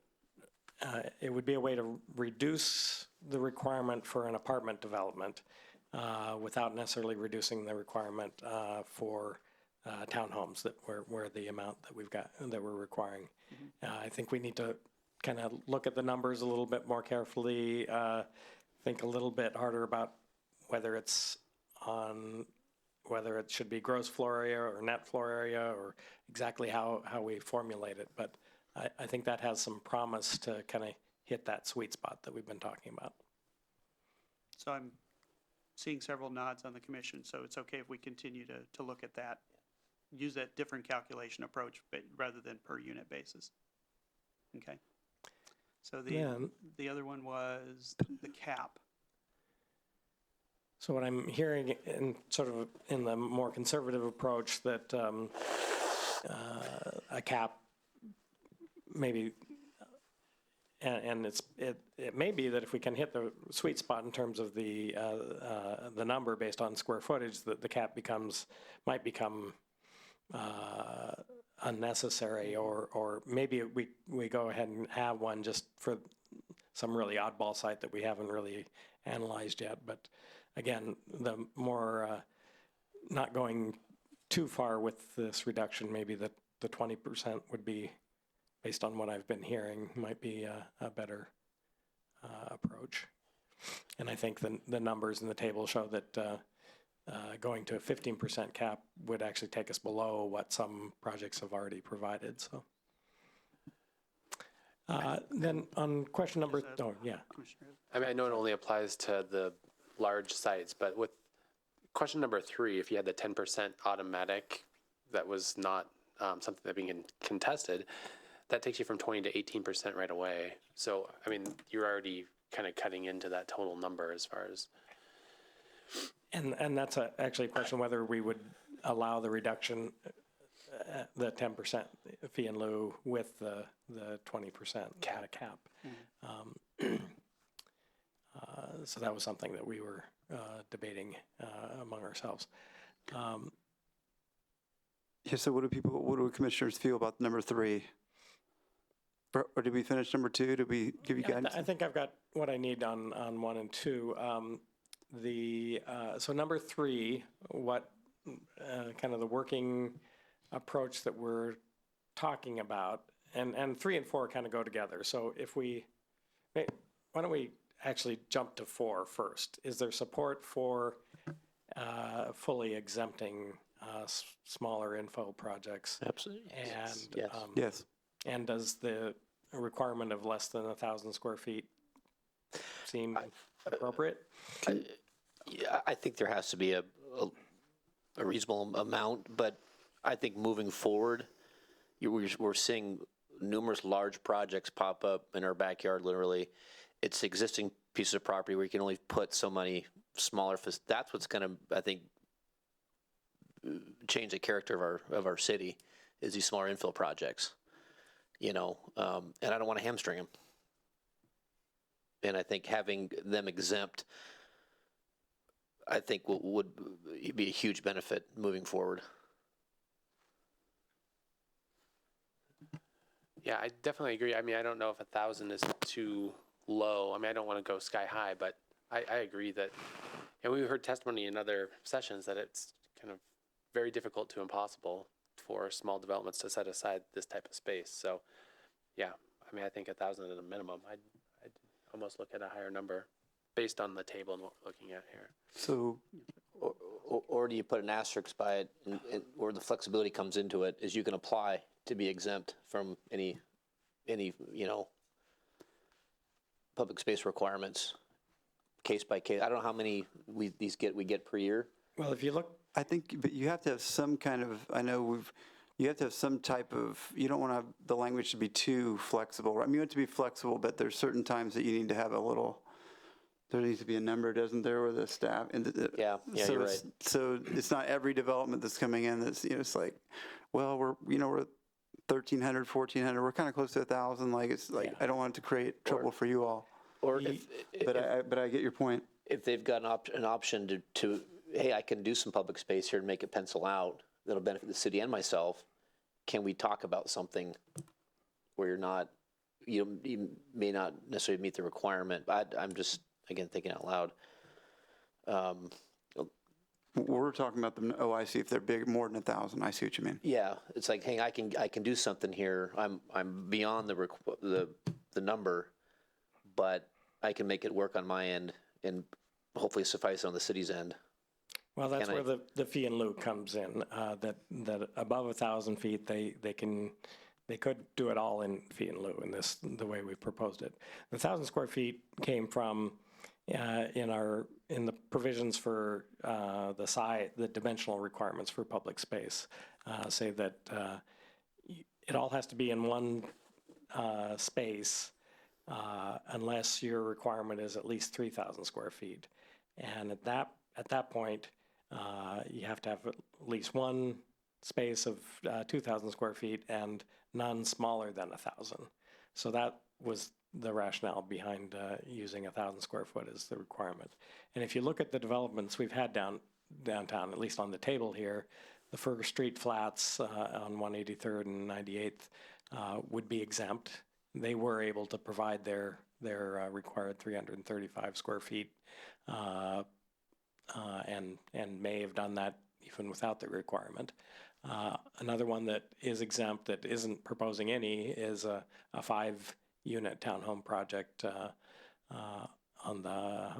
would be a way to reduce the requirement for an apartment development without necessarily reducing the requirement for townhomes where the amount that we've got that we're requiring. I think we need to kind of look at the numbers a little bit more carefully, think a little bit harder about whether it should be gross floor area or net floor area or exactly how we formulate it. But I think that has some promise to kind of hit that sweet spot that we've been talking about. So I'm seeing several nods on the commission, so it's okay if we continue to look at that, use that different calculation approach rather than per unit basis. Okay. So the other one was the cap. So what I'm hearing in sort of in the more conservative approach that a cap maybe, and it may be that if we can hit the sweet spot in terms of the number based on square footage, that the cap might become unnecessary, or maybe we go ahead and have one just for some really oddball site that we haven't really analyzed yet. But again, the more not going too far with this reduction, maybe the 20% would be, based on what I've been hearing, might be a better approach. And I think the numbers in the table show that going to a 15% cap would actually take us below what some projects have already provided. So then on question number, Commissioner. I mean, I know it only applies to the large sites, but with question number 3, if you had the 10% automatic, that was not something that being contested, that takes you from 20 to 18% right away. So, I mean, you're already kind of cutting into that total number as far as. and that's actually a question whether we would allow the reduction, the 10% fee in lieu with the 20% cap. So that was something that we were debating among ourselves. Yeah, so what do commissioners feel about number 3? Or did we finish number 2? Did we give you guidance? I think I've got what I need on 1 and 2. So number 3, what kind of the working approach that we're talking about, and 3 and 4 kind of go together. So if why don't we actually jump to 4 first? Is there support for fully exempting smaller infill projects? Absolutely. And Yes. Yes. and does the requirement of less than 1,000 square feet seem appropriate? Yeah, I think there has to be a reasonable amount, but I think moving forward, we're seeing numerous large projects pop up in our backyard, literally. It's existing pieces of property where you can only put so many smaller, that's what's going to, I think, change the character of our city, is these smaller infill projects, and I don't want to hamstring them. And I think having them exempt, I think would be a huge benefit moving forward. Yeah, I definitely agree. I mean, I don't know if 1,000 is too low. I mean, I don't want to go sky high, but I agree that, and we heard testimony in other sessions that it's kind of very difficult to impossible for small developments to set aside this type of space. So, yeah, I mean, I think 1,000 is a minimum. I'd almost look at a higher number based on the table and what we're looking at here. So, Or do you put an asterisk by it, where the flexibility comes into it, is you can apply to be exempt from any public space requirements, case by case. I don't know how many we get per year. Well, if you look, I think, but you have to have some kind of, you have to have some type of, you don't want to have the language to be too flexible. I mean, you want it to be flexible, but there's certain times that you need to have there needs to be a number, doesn't there, with the staff? Yeah, so you're right. So it's not every development that's coming in that's, it's like, well, we're 1,300, 1,400, we're kind of close to 1,000. Like, it's like, I don't want it to create trouble for you all. Or But I get your point. if they've got an option to, hey, I can do some public space here and make it pencil out, that'll benefit the city and myself, can we talk about something where you may not necessarily meet the requirement? I'm just, again, thinking out loud. We're talking about them. Oh, I see. If they're big, more than 1,000, I see what you mean. Yeah, it's like, hey, I can do something here. I'm beyond the number, but I can make it work on my end and hopefully suffice on the city's end. well, that's where the fee in lieu comes in. That above 1,000 feet, they could do it all in fee in lieu in the way we proposed it. The 1,000 square feet came from in the provisions for the dimensional requirements for public space, say that it all has to be in one space unless your requirement is at least 3,000 square feet. And at that point, you have to have at least one space of 2,000 square feet and none smaller than 1,000. So that was the rationale behind using 1,000 square foot as the requirement. And if you look at the developments we've had downtown, at least on the table here, the Fergus Street flats on 183rd and 98th would be exempt. They were able to provide their required 335 square feet and may have done that even without the requirement. Another one that is exempt that isn't proposing any is a 5-unit townhome project on the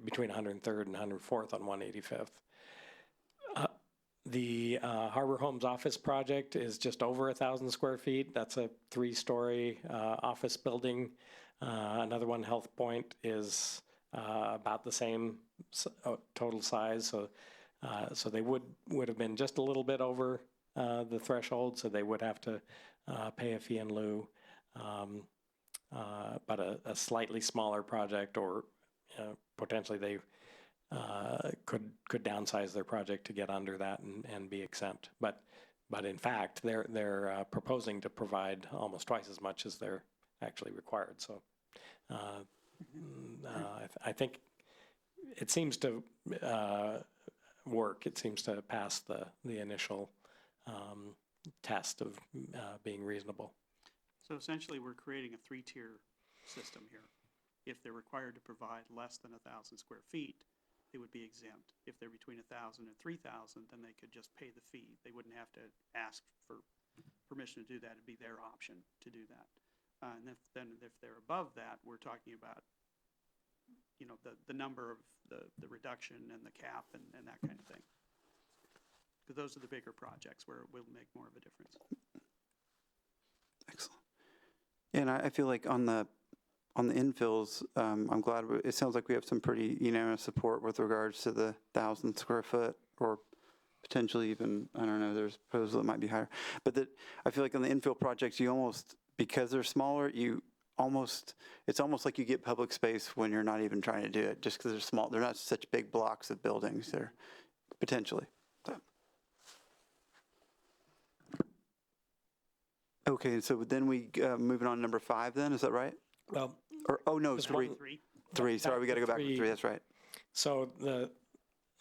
between 103rd and 104th on 185th. The Harbor Homes office project is just over 1,000 square feet. That's a 3-story office building. Another one, Health Point, is about the same total size. So they would have been just a little bit over the threshold. So they would have to pay a fee in lieu. But a slightly smaller project, or potentially they could downsize their project to get under that and be exempt. But in fact, they're proposing to provide almost twice as much as they're actually required. So I think it seems to work. It seems to pass the initial test of being reasonable. So essentially, we're creating a 3-tier system here. If they're required to provide less than 1,000 square feet, they would be exempt. If they're between 1,000 and 3,000, then they could just pay the fee. They wouldn't have to ask for permission to do that. It'd be their option to do that. And if they're above that, we're talking about, you know, the number of the reduction and the cap and that kind of thing. Because those are the bigger projects where it will make more of a difference. Excellent. And I feel like on the infills, I'm glad it sounds like we have some pretty unanimous support with regards to the 1,000 square foot, or potentially even, I don't know, there's a proposal that might be higher. But that I feel like on the infill projects, you almost, because they're smaller, it's almost like you get public space when you're not even trying to do it, just because they're small. They're not such big blocks of buildings. They're potentially. So. Okay, so then we moving on to number 5 then, is that right? Well, Or, oh no, just 3. one- 3, sorry, we got to go back to 3. 3, that's right. So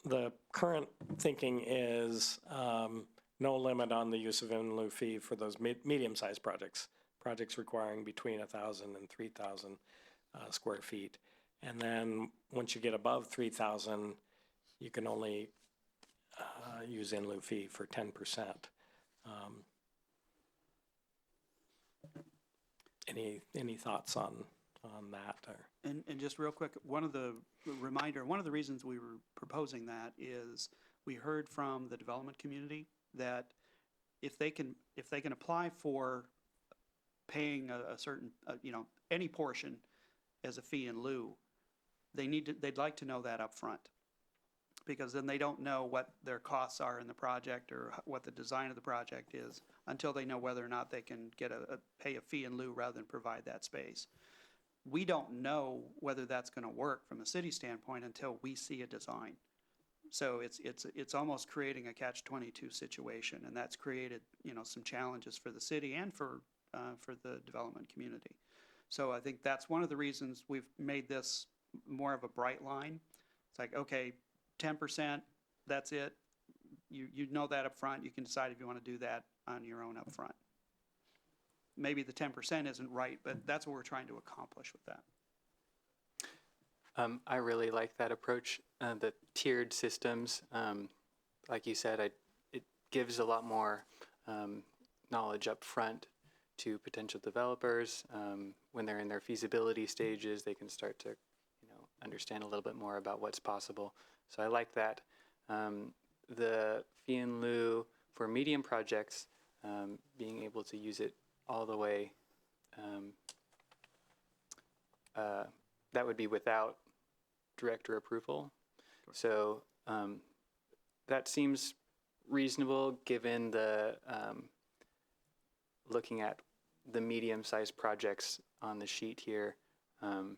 the current thinking is no limit on the use of in lieu fee for those medium-sized projects requiring between 1,000 and 3,000 square feet. And then once you get above 3,000, you can only use in lieu fee for 10%. Any thoughts on that? Or? And just real quick, one of the reasons we were proposing that is we heard from the development community that if they can apply for paying a certain, any portion as a fee in lieu, they'd like to know that up front, because then they don't know what their costs are in the project or what the design of the project is until they know whether or not they can pay a fee in lieu rather than provide that space. We don't know whether that's going to work from a city standpoint until we see a design. So it's almost creating a catch-22 situation, and that's created some challenges for the city and for the development community. So I think that's one of the reasons we've made this more of a bright line. It's like, okay, 10%, that's it. You know that up front. You can decide if you want to do that on your own up front. Maybe the 10% isn't right, but that's what we're trying to accomplish with that. I really like that approach, the tiered systems. Like you said, it gives a lot more knowledge up front to potential developers. When they're in their feasibility stages, they can start to understand a little bit more about what's possible. So I like that. The fee in lieu for medium projects, being able to use it all the way, that would be without director approval. So that seems reasonable given the looking at the medium-sized projects on the sheet here. I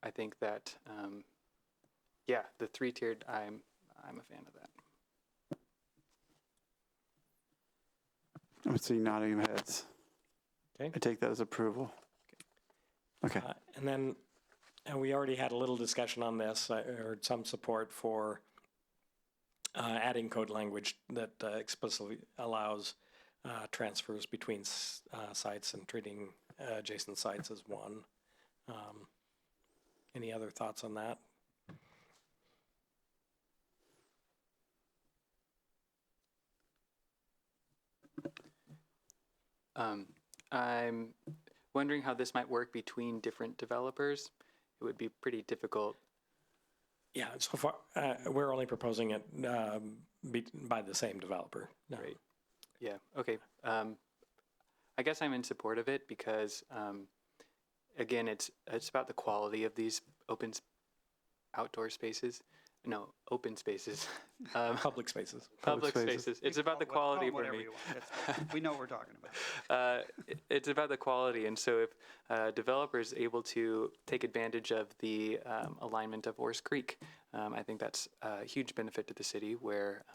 think that the 3-tiered, I'm a fan of that. I see nodding of heads. Okay. I take that as approval. Okay. And then we already had a little discussion on this. I heard some support for adding code language that explicitly allows transfers between sites and treating adjacent sites as one. Any other thoughts on that? I'm wondering how this might work between different developers. It would be pretty difficult. Yeah, so far, we're only proposing it by the same developer. No. Right. Yeah. Okay. I guess I'm in support of it because, again, it's about the quality of these outdoor spaces. No, open spaces. Public spaces. Public spaces. spaces. It's about the quality for whatever me. you want. That's, we know what we're talking about. It's about the quality, and so if developers able to take advantage of the alignment of Orse Creek, I think that's a huge benefit to the city. Where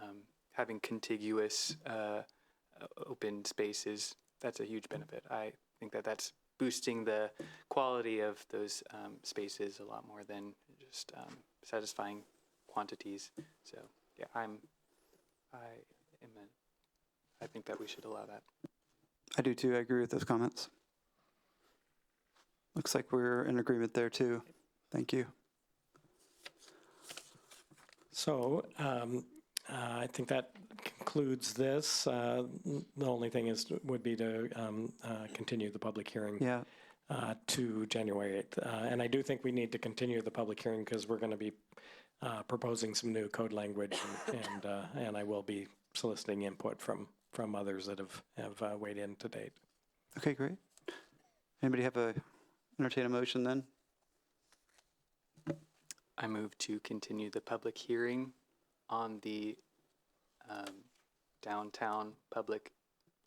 having contiguous open spaces, that's a huge benefit. I think that that's boosting the quality of those spaces a lot more than just satisfying quantities. So yeah, I think that we should allow that. I do too. I agree with those comments. Looks like we're in agreement there too. Thank you. So I think that concludes this. The only thing would be to continue the public hearing Yeah. to January 8th. And I do think we need to continue the public hearing because we're going to be proposing some new code language, and I will be soliciting input from others that have weighed in to date. Okay, great. Anybody have entertain a motion then? I move to continue the public hearing on the downtown public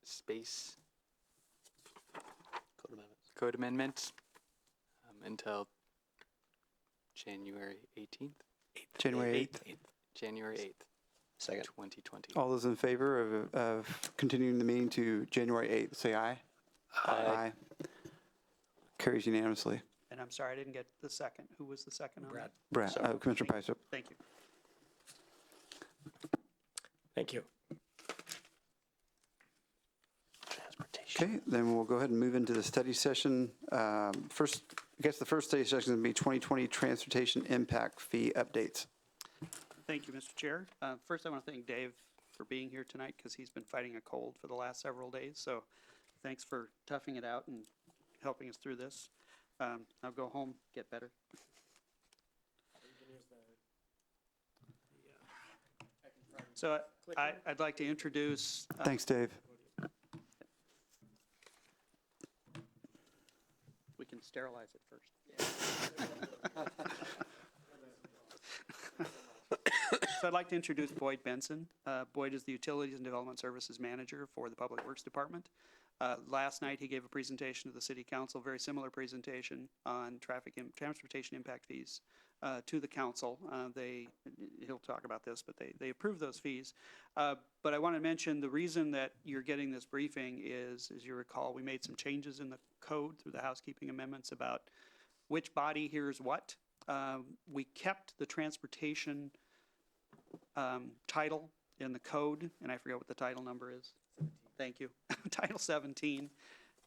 space code amendments until January 18th. January 8th. January 8th, Second. 2020. All those in favor of continuing the meeting to January 8th, say aye. Aye. Carries unanimously. And I'm sorry, I didn't get the second. Who was the second on that? Brad. Brad, Commissioner Picep. Thank you. Thank you. Transportation. Okay, then we'll go ahead and move into the study session. First, I guess the first study session is going to be 2020 transportation impact fee updates. Thank you, Mr. Chair. First, I want to thank Dave for being here tonight because he's been fighting a cold for the last several days. So thanks for toughing it out and helping us through this. I'll go home, get better. So I'd like to introduce. Thanks, Dave. We can sterilize it first. So I'd like to introduce Boyd Benson. Boyd is the Utilities and Development Services Manager for the Public Works Department. Last night, he gave a presentation to the City Council, very similar presentation on transportation impact fees to the council. He'll talk about this, but they approved those fees. But I want to mention the reason that you're getting this briefing is, as you recall, we made some changes in the code through the housekeeping amendments about which body hears what. We kept the transportation title in the code, and I forget what the title number is. Thank you. Title 17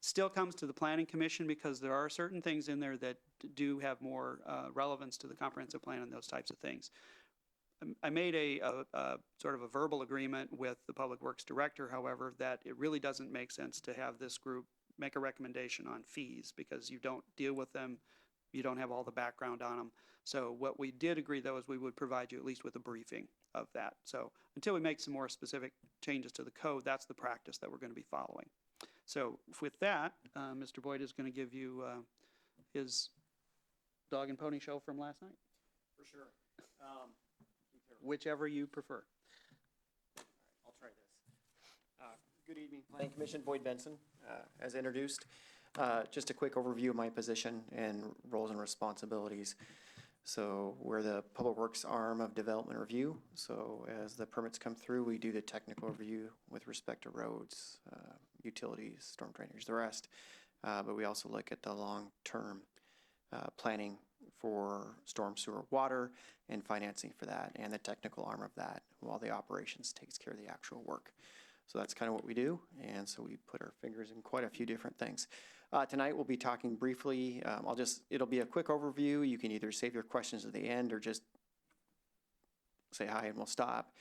still comes to the Planning Commission because there are certain things in there that do have more relevance to the comprehensive plan and those types of things. I made a sort of a verbal agreement with the Public Works Director, however, that it really doesn't make sense to have this group make a recommendation on fees because you don't deal with them, you don't have all the background on them. So what we did agree, though, is we would provide you at least with a briefing of that. So until we make some more specific changes to the code, that's the practice that we're going to be following. So with that, Mr. Boyd is going to give you his dog and pony show from last night. For sure. Whichever you prefer. I'll try this. Good evening, Planning Commission. Boyd Benson, as introduced. Just a quick overview of my position and roles and responsibilities. So we're the Public Works arm of development review. So as the permits come through, we do the technical review with respect to roads, utilities, storm drainage, the rest. But we also look at the long-term planning for storm sewer water and financing for that and the technical arm of that while the operations takes care of the actual work. So that's kind of what we do. And so we put our fingers in quite a few different things. Tonight we'll be talking briefly. It'll be a quick overview. You can either save your questions at the end or just say hi and we'll stop.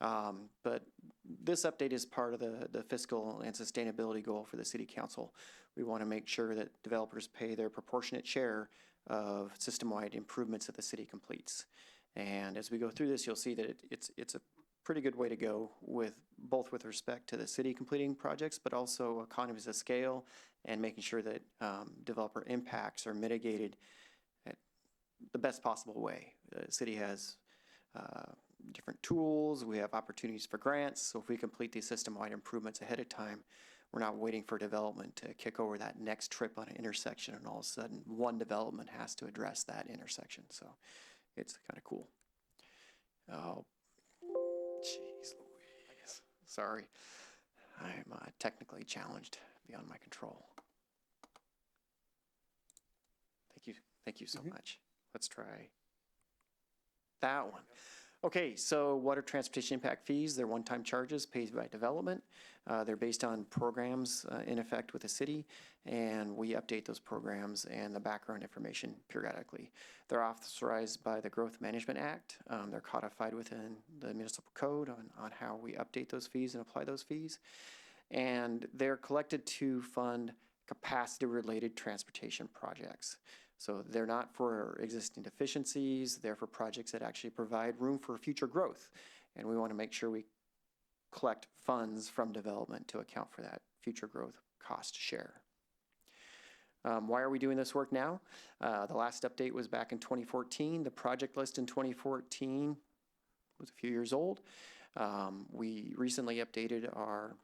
But this update is part of the fiscal and sustainability goal for the city council. We want to make sure that developers pay their proportionate share of system-wide improvements that the city completes. And as we go through this, you'll see that it's a pretty good way to go with both with respect to the city completing projects, but also economies of scale and making sure that developer impacts are mitigated at the best possible way. The city has different tools, we have opportunities for grants, so if we complete these system-wide improvements ahead of time, we're not waiting for development to kick over that next trip on an intersection and all of a sudden one development has to address that intersection. So it's kind of cool. Oh, jeez Louise. Sorry. I'm technically challenged beyond my control. Thank you so much. Let's try that one. Okay, so water transportation impact fees, they're one-time charges paid by development. They're based on programs in effect with the city, and we update those programs and the background information periodically. They're authorized by the Growth Management Act. They're codified within the municipal code on how we update those fees and apply those fees. And they're collected to fund capacity-related transportation projects. So they're not for existing deficiencies, they're for projects that actually provide room for future growth. And we want to make sure we collect funds from development to account for that future growth cost share. Why are we doing this work now? The last update was back in 2014. The project list in 2014 was a few years old. We recently updated our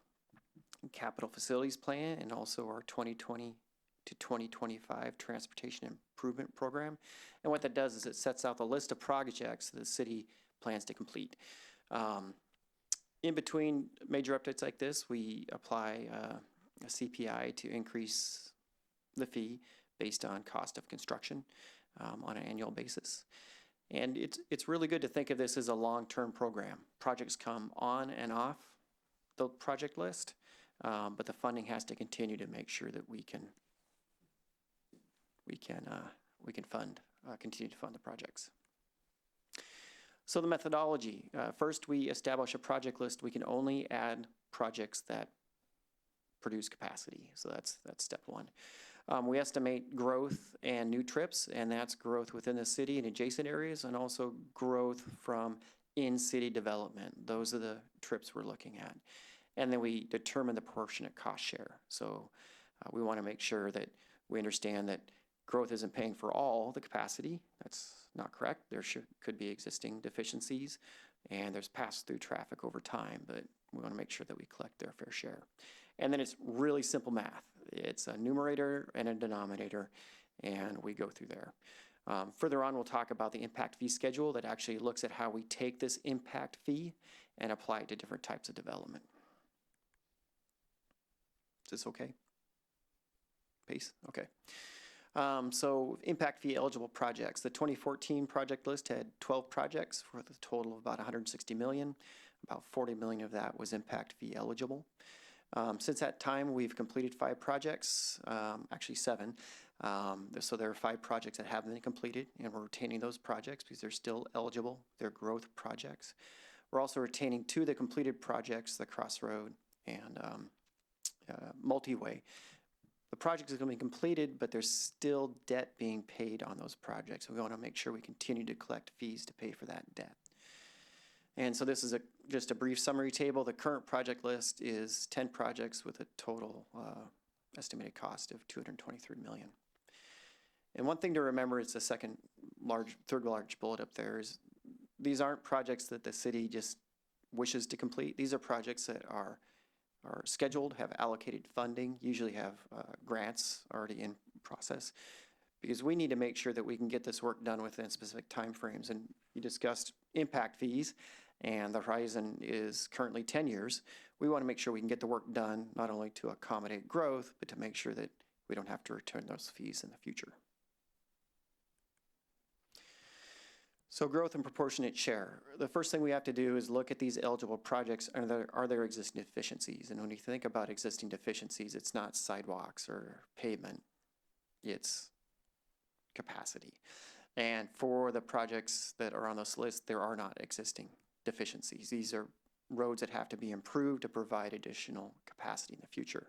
capital facilities plan and also our 2020 to 2025 Transportation Improvement Program. And what that does is it sets out the list of projects that the city plans to complete. In between major updates like this, we apply a CPI to increase the fee based on cost of construction on an annual basis. And it's really good to think of this as a long-term program. Projects come on and off the project list, but the funding has to continue to make sure that we can continue to fund the projects. So the methodology, first we establish a project list. We can only add projects that produce capacity. So that's step one. We estimate growth and new trips, and that's growth within the city and adjacent areas, and also growth from in-city development. Those are the trips we're looking at. And then we determine the proportionate cost share. So we want to make sure that we understand that growth isn't paying for all the capacity. That's not correct. There could be existing deficiencies, and there's pass-through traffic over time, but we want to make sure that we collect their fair share. And then it's really simple math. It's a numerator and a denominator, and we go through there. Further on, we'll talk about the impact fee schedule that actually looks at how we take this impact fee and apply it to different types of development. Is this okay? Pace? Okay. So impact fee eligible projects. The 2014 project list had 12 projects for the total of about 160 million. About 40 million of that was impact fee eligible. Since that time, we've completed 5 projects, actually 7. So there are 5 projects that haven't been completed, and we're retaining those projects because they're still eligible. They're growth projects. We're also retaining 2 of the completed projects, the Crossroad and Multi-Way. The project is going to be completed, but there's still debt being paid on those projects. We want to make sure we continue to collect fees to pay for that debt. And so this is just a brief summary table. The current project list is 10 projects with a total estimated cost of $223 million. And one thing to remember is the third large bullet up there is these aren't projects that the city just wishes to complete. These are projects that are scheduled, have allocated funding, usually have grants already in process, because we need to make sure that we can get this work done within specific timeframes. And you discussed impact fees, and the horizon is currently 10 years. We want to make sure we can get the work done, not only to accommodate growth, but to make sure that we don't have to return those fees in the future. So growth and proportionate share. The first thing we have to do is look at these eligible projects. Are there existing deficiencies? And when you think about existing deficiencies, it's not sidewalks or pavement. It's capacity. And for the projects that are on this list, there are not existing deficiencies. These are roads that have to be improved to provide additional capacity in the future.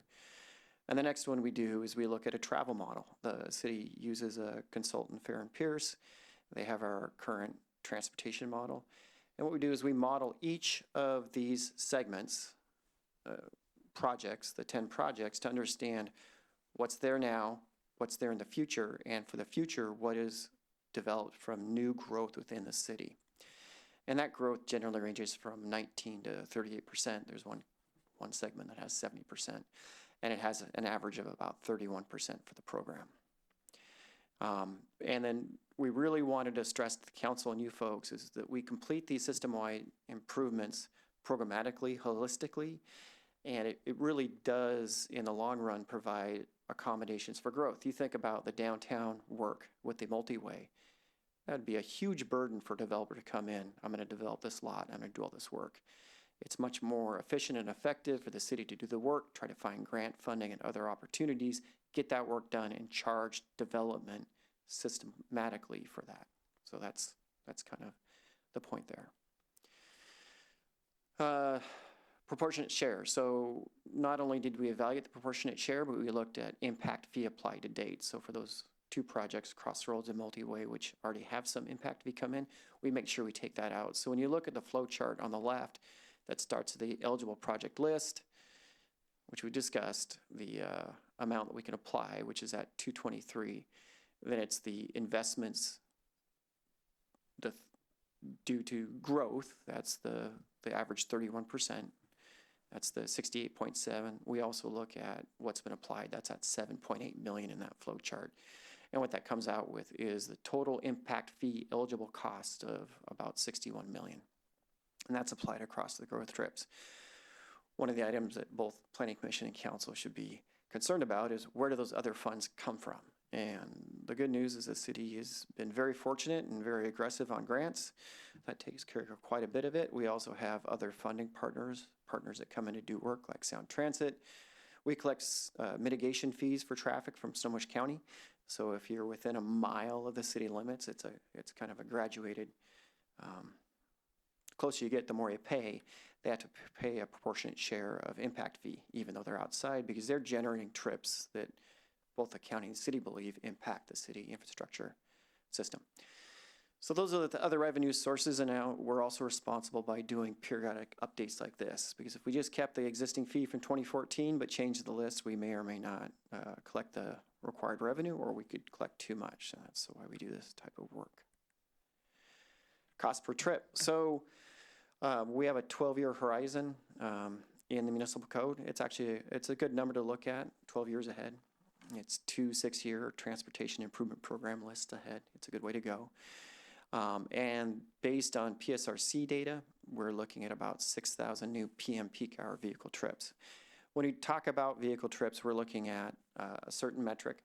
And the next one we do is we look at a travel model. The city uses a consultant, Fair and Pierce. They have our current transportation model. And what we do is we model each of these segments, projects, the 10 projects, to understand what's there now, what's there in the future, and for the future, what is developed from new growth within the city. And that growth generally ranges from 19 to 38%. There's one segment that has 70%, and it has an average of about 31% for the program. And then we really wanted to stress to the council and you folks is that we complete these system-wide improvements programmatically, holistically, and it really does, in the long run, provide accommodations for growth. You think about the downtown work with the multi-way. That'd be a huge burden for a developer to come in. I'm going to develop this lot. I'm going to do all this work. It's much more efficient and effective for the city to do the work, try to find grant funding and other opportunities, get that work done, and charge development systematically for that. So that's kind of the point there. Proportionate share. So not only did we evaluate the proportionate share, but we looked at impact fee applied to date. So for those 2 projects, Crossroads and Multi-Way, which already have some impact fee come in, we make sure we take that out. So when you look at the flow chart on the left, that starts the eligible project list, which we discussed, the amount that we can apply, which is at 223. Then it's the investments due to growth, that's the average 31%. That's the 68.7. We also look at what's been applied. That's at 7.8 million in that flow chart. And what that comes out with is the total impact fee eligible cost of about 61 million. And that's applied across the growth trips. One of the items that both Planning Commission and Council should be concerned about is where do those other funds come from? And the good news is the city has been very fortunate and very aggressive on grants. That takes care of quite a bit of it. We also have other funding partners that come in to do work like Sound Transit. We collect mitigation fees for traffic from Snohomish County. So if you're within a mile of the city limits, it's kind of a graduated, the closer you get, the more you pay. They have to pay a proportionate share of impact fee, even though they're outside, because they're generating trips that both the county and city believe impact the city infrastructure system. So those are the other revenue sources, and now we're also responsible by doing periodic updates like this, because if we just kept the existing fee from 2014 but changed the list, we may or may not collect the required revenue, or we could collect too much. So that's why we do this type of work. Cost per trip. So we have a 12-year horizon in the municipal code. It's a good number to look at, 12 years ahead. It's 2 6-year transportation improvement program lists ahead. It's a good way to go. And based on PSRC data, we're looking at about 6,000 new PM peak hour vehicle trips. When we talk about vehicle trips, we're looking at a certain metric,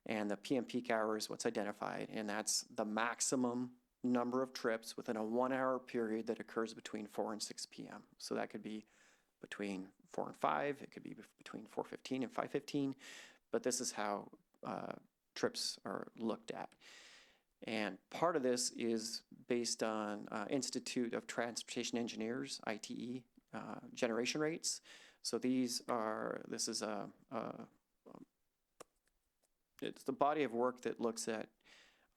and the PM peak hour is what's identified, and that's the maximum number of trips within a 1-hour period that occurs between 4 and 6 p.m. So that could be between 4 and 5, it could be between 4:15 and 5:15, but this is how trips are looked at. And part of this is based on Institute of Transportation Engineers, ITE, generation rates. So this is it's the body of work that looks at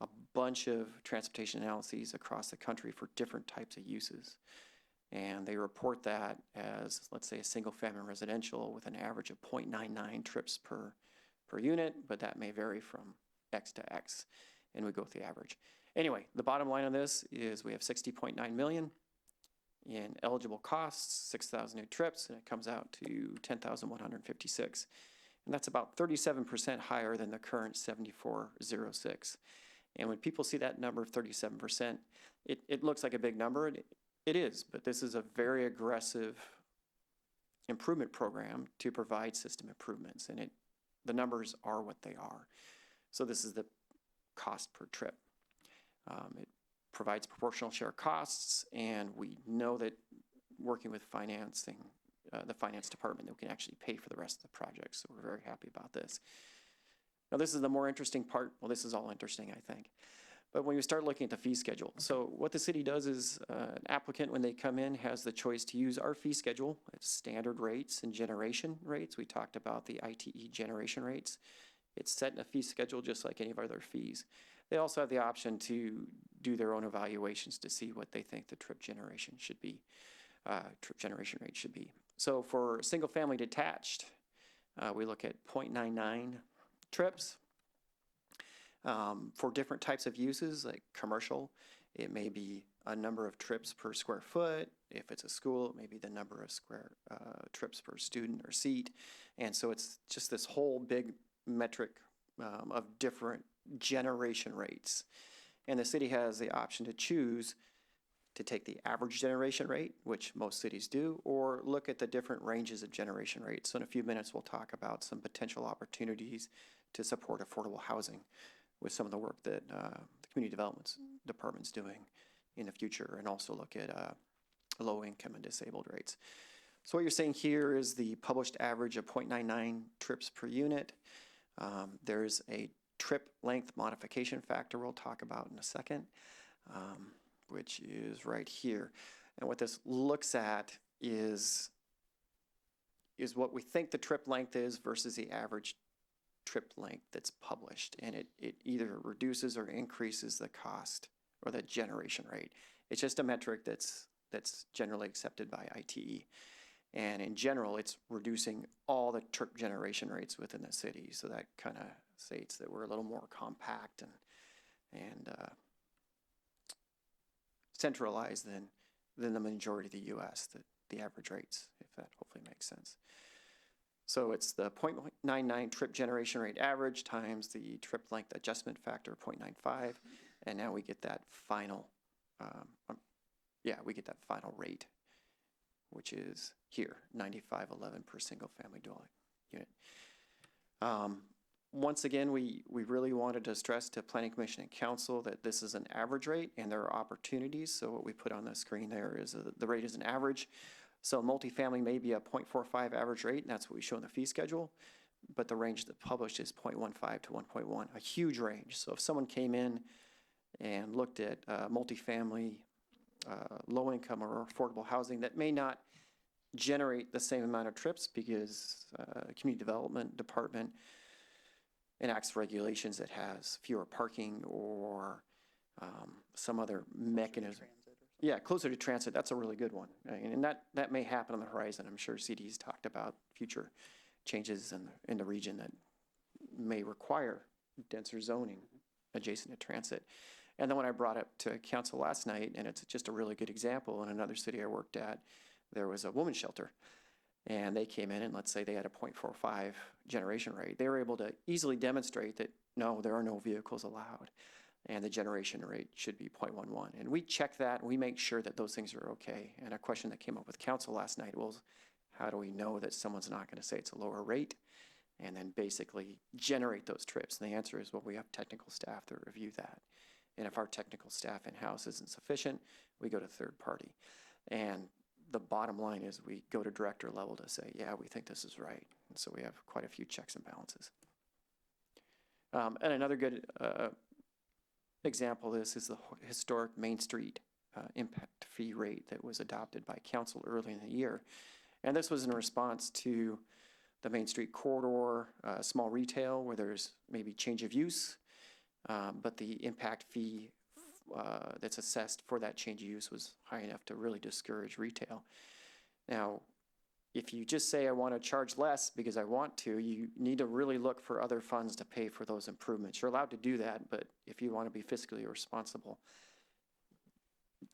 a bunch of transportation analyses across the country for different types of uses. And they report that as, let's say, a single family residential with an average of 0.99 trips per unit, but that may vary from X to X, and we go with the average. Anyway, the bottom line on this is we have 60.9 million in eligible costs, 6,000 new trips, and it comes out to 10,156. And that's about 37% higher than the current 7406. And when people see that number of 37%, it looks like a big number. It is, but this is a very aggressive improvement program to provide system improvements, and the numbers are what they are. So this is the cost per trip. It provides proportional share costs, and we know that working with financing, the finance department, that we can actually pay for the rest of the project. So we're very happy about this. Now this is the more interesting part. Well, this is all interesting, I think. But when you start looking at the fee schedule, so what the city does is an applicant, when they come in, has the choice to use our fee schedule. It's standard rates and generation rates. We talked about the ITE generation rates. It's set in a fee schedule just like any of our other fees. They also have the option to do their own evaluations to see what they think the trip generation should be, trip generation rate should be. So for single family detached, we look at 0.99 trips. For different types of uses, like commercial, it may be a number of trips per square foot. If it's a school, it may be the number of square trips per student or seat. And so it's just this whole big metric of different generation rates. And the city has the option to choose to take the average generation rate, which most cities do, or look at the different ranges of generation rates. So in a few minutes, we'll talk about some potential opportunities to support affordable housing with some of the work that the Community Development Department's doing in the future, and also look at low income and disabled rates. So what you're seeing here is the published average of 0.99 trips per unit. There's a trip length modification factor we'll talk about in a second, which is right here. And what this looks at is what we think the trip length is versus the average trip length that's published, and it either reduces or increases the cost or the generation rate. It's just a metric that's generally accepted by ITE, and in general it's reducing all the trip generation rates within the city, so that kind of states that we're a little more compact and centralized than the majority of the US, the average rates, if that hopefully makes sense. So it's the 0.99 trip generation rate average times the trip length adjustment factor, 0.95, and now we get that final, we get that final rate, which is here, 95.11 per single family dwelling unit. Once again, we really wanted to stress to Planning Commission and Council that this is an average rate and there are opportunities. So what we put on the screen there is the rate is an average. So multifamily may be a 0.45 average rate, and that's what we show in the fee schedule, but the range that published is 0.15 to 1.1, a huge range. So if someone came in and looked at multifamily, low income or affordable housing that may not generate the same amount of trips because Community Development Department enacts regulations that has fewer parking or some other mechanism. Yeah, closer to transit, that's a really good one. And that may happen on the horizon. I'm sure CD's talked about future changes in the region that may require denser zoning adjacent to transit. And then when I brought it to council last night, and it's just a really good example, in another city I worked at, there was a women's shelter. And they came in and let's say they had a 0.45 generation rate. They were able to easily demonstrate that, no, there are no vehicles allowed. And the generation rate should be 0.11. And we check that and we make sure that those things are okay. And a question that came up with council last night was, how do we know that someone's not going to say it's a lower rate and then basically generate those trips? And the answer is, well, we have technical staff that review that. And if our technical staff in-house isn't sufficient, we go to third party. And the bottom line is we go to director level to say, yeah, we think this is right. And so we have quite a few checks and balances. And another good example of this is the historic Main Street impact fee rate that was adopted by council early in the year. And this was in response to the Main Street corridor, small retail where there's maybe change of use, but the impact fee that's assessed for that change of use was high enough to really discourage retail. Now, if you just say I want to charge less because I want to, you need to really look for other funds to pay for those improvements. You're allowed to do that, but if you want to be fiscally responsible,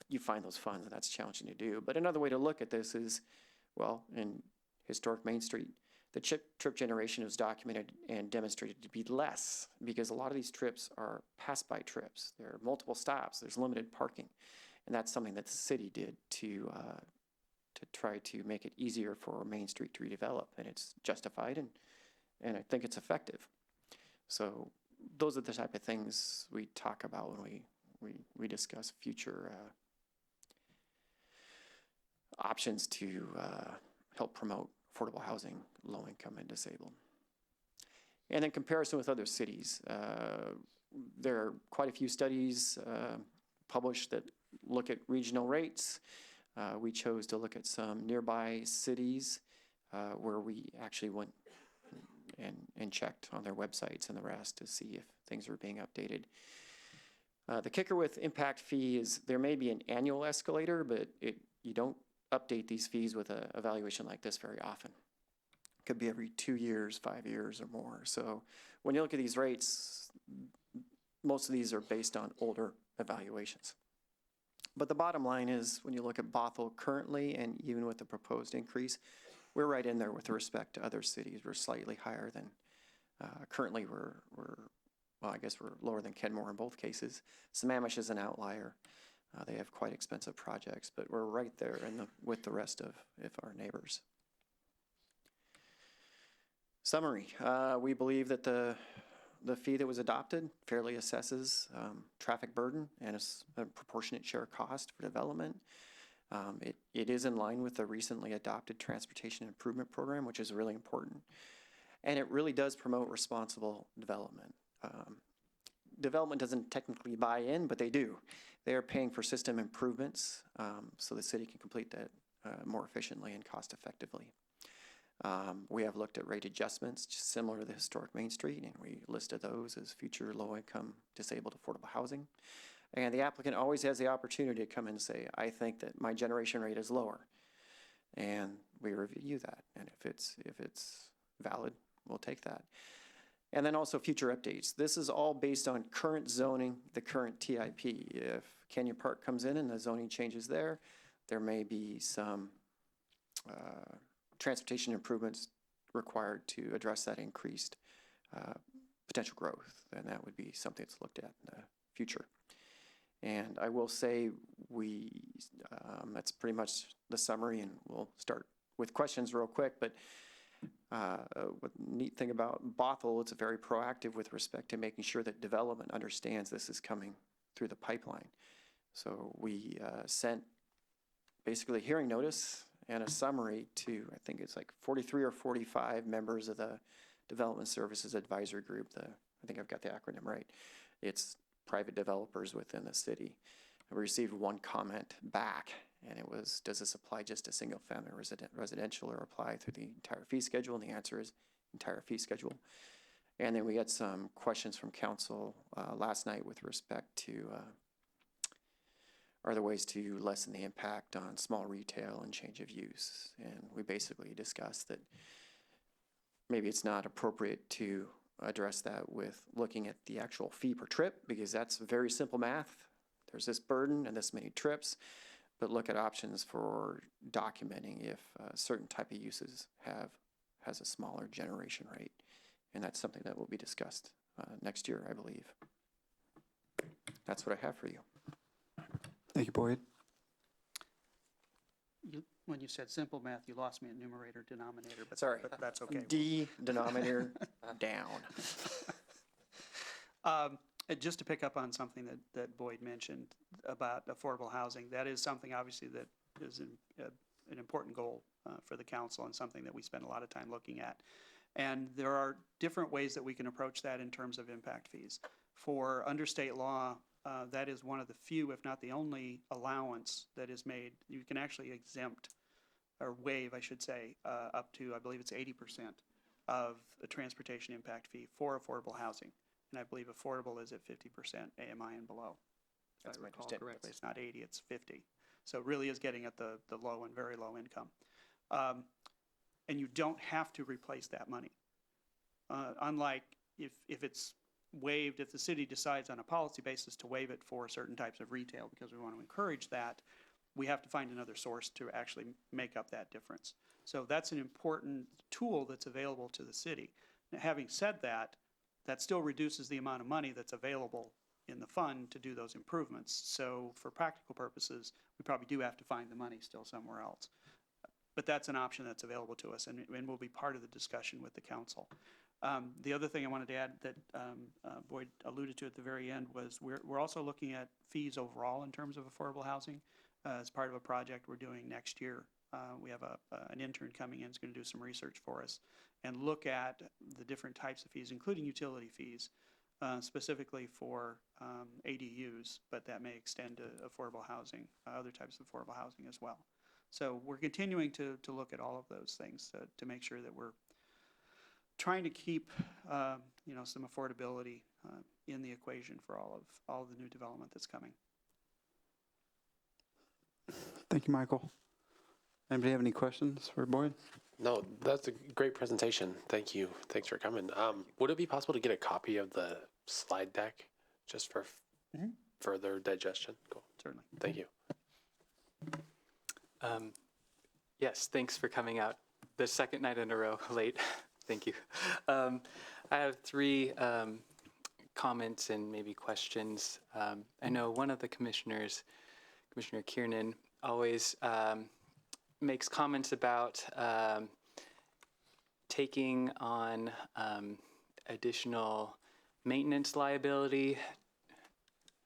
you find those funds, and that's challenging to do. But another way to look at this is, well, in historic Main Street, the trip generation is documented and demonstrated to be less because a lot of these trips are pass-by trips. There are multiple stops, there's limited parking, and that's something that the city did to try to make it easier for Main Street to redevelop, and it's justified, and I think it's effective. So those are the type of things we talk about when we discuss future options to help promote affordable housing, low income and disabled. And in comparison with other cities, there are quite a few studies published that look at regional rates. We chose to look at some nearby cities where we actually went and checked on their websites and the rest to see if things were being updated. The kicker with impact fee is there may be an annual escalator, but you don't update these fees with an evaluation like this very often. It could be every 2 years, 5 years, or more. So when you look at these rates, most of these are based on older evaluations. But the bottom line is, when you look at Bothell currently, and even with the proposed increase, we're right in there with respect to other cities. We're slightly higher than, currently well, I guess we're lower than Kenmore in both cases. Sammamish is an outlier. They have quite expensive projects, but we're right there with the rest of our neighbors. Summary, we believe that the fee that was adopted fairly assesses traffic burden and a proportionate share cost for development. It is in line with the recently adopted Transportation Improvement Program, which is really important. And it really does promote responsible development. Development doesn't technically buy in, but they do. They are paying for system improvements so the city can complete that more efficiently and cost effectively. We have looked at rate adjustments just similar to the historic Main Street, and we listed those as future low-income disabled affordable housing. And the applicant always has the opportunity to come in and say, I think that my generation rate is lower. And we review that. And if it's valid, we'll take that. And then also future updates. This is all based on current zoning, the current TIP. If Canyon Park comes in and the zoning changes there may be some transportation improvements required to address that increased potential growth. And that would be something that's looked at in the future. And I will say that's pretty much the summary, and we'll start with questions real quick. But what neat thing about Bothell, it's very proactive with respect to making sure that development understands this is coming through the pipeline. So we sent basically a hearing notice and a summary to, I think it's like 43 or 45 members of the Development Services Advisory Group. I think I've got the acronym right. It's private developers within the city. We received one comment back, and it was, does this apply just to single family residential or apply through the entire fee schedule? And the answer is entire fee schedule. And then we had some questions from council last night with respect to are there ways to lessen the impact on small retail and change of use? And we basically discussed that maybe it's not appropriate to address that with looking at the actual fee per trip, because that's very simple math. There's this burden and this many trips, but look at options for documenting if certain type of uses has a smaller generation rate. And that's something that will be discussed next year, I believe. That's what I have for you. Thank you, Boyd. When you said simple math, you lost me at numerator, denominator, but, Sorry. but that's okay. D denominator down. Just to pick up on something that Boyd mentioned about affordable housing, that is something obviously that is an important goal for the council and something that we spend a lot of time looking at. And there are different ways that we can approach that in terms of impact fees. For under state law, that is one of the few, if not the only, allowance that is made. You can actually exempt, or waive, I should say, up to, I believe it's 80% of the transportation impact fee for affordable housing. And I believe affordable is at 50% AMI and below. That's if I my recall understanding. correctly. It's not 80, it's 50. So it really is getting at the low and very low income. And you don't have to replace that money. Unlike if it's waived, if the city decides on a policy basis to waive it for certain types of retail because we want to encourage that, we have to find another source to actually make up that difference. So that's an important tool that's available to the city. Now, having said that, that still reduces the amount of money that's available in the fund to do those improvements. So for practical purposes, we probably do have to find the money still somewhere else. But that's an option that's available to us and will be part of the discussion with the council. The other thing I wanted to add that Boyd alluded to at the very end was we're also looking at fees overall in terms of affordable housing as part of a project we're doing next year. We have an intern coming in who's going to do some research for us and look at the different types of fees, including utility fees, specifically for ADUs, but that may extend to affordable housing, other types of affordable housing as well. So we're continuing to look at all of those things to make sure that we're trying to keep some affordability in the equation for all of the new development that's coming. Thank you, Michael. Anybody have any questions for Boyd? No, that's a great presentation. Thank you. Thanks for coming. Would it be possible to get a copy of the slide deck just for further digestion? Cool. Certainly. Thank you. Yes, thanks for coming out the second night in a row late. Thank you. I have three comments and maybe questions. I know one of the commissioners, Commissioner Kiernan, always makes comments about taking on additional maintenance liability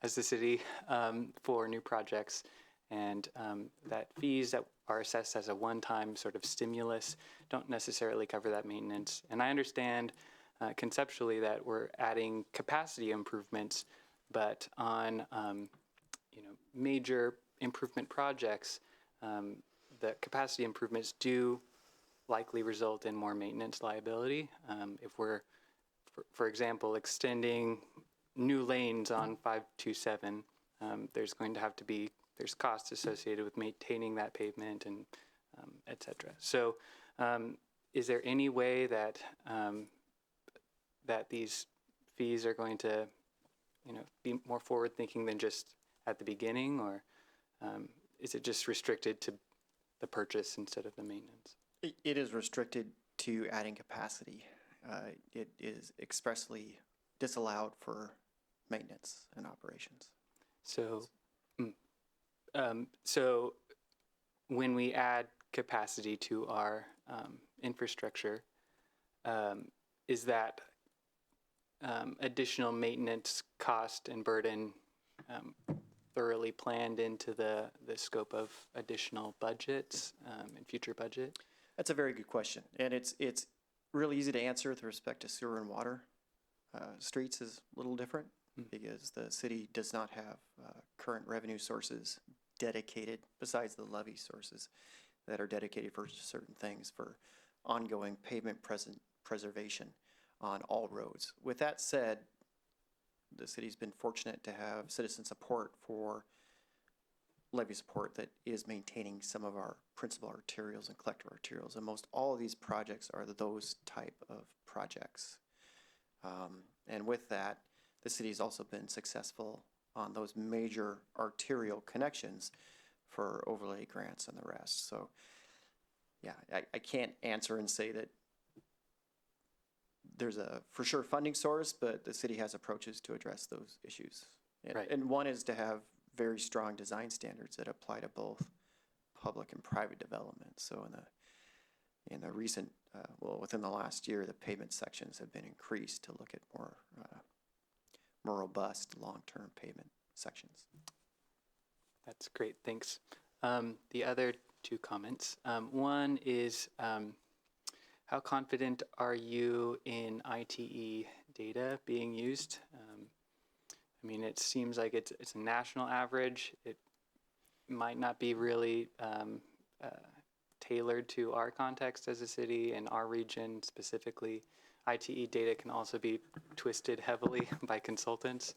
as the city for new projects, and that fees that are assessed as a one-time sort of stimulus don't necessarily cover that maintenance. And I understand conceptually that we're adding capacity improvements, but on major improvement projects, the capacity improvements do likely result in more maintenance liability. If we're, for example, extending new lanes on 527, there's going to have to be, there's costs associated with maintaining that pavement and et cetera. So is there any way that that these fees are going to be more forward thinking than just at the beginning, or is it just restricted to the purchase instead of the maintenance? It is restricted to adding capacity. It is expressly disallowed for maintenance and operations. So, so when we add capacity to our infrastructure, is that additional maintenance cost and burden thoroughly planned into the scope of additional budgets and future budget? That's a very good question, and it's really easy to answer with respect to sewer and water. Streets is a little different because the city does not have current revenue sources dedicated, besides the levy sources that are dedicated for certain things for ongoing pavement preservation on all roads. With that said, the city's been fortunate to have citizen support for levy support that is maintaining some of our principal arterials and collector arterials, and most all of these projects are those type of projects. And with that, the city's also been successful on those major arterial connections for overlay grants and the rest. So yeah, I can't answer and say that there's a for sure funding source, but the city has approaches to address those issues. And, Right. and one is to have very strong design standards that apply to both public and private development. So in the recent, within the last year, the pavement sections have been increased to look at more robust long-term pavement sections. That's great, thanks. The other two comments. One is, how confident are you in ITE data being used? I mean, it seems like it's a national average. It might not be really tailored to our context as a city and our region specifically. ITE data can also be twisted heavily by consultants,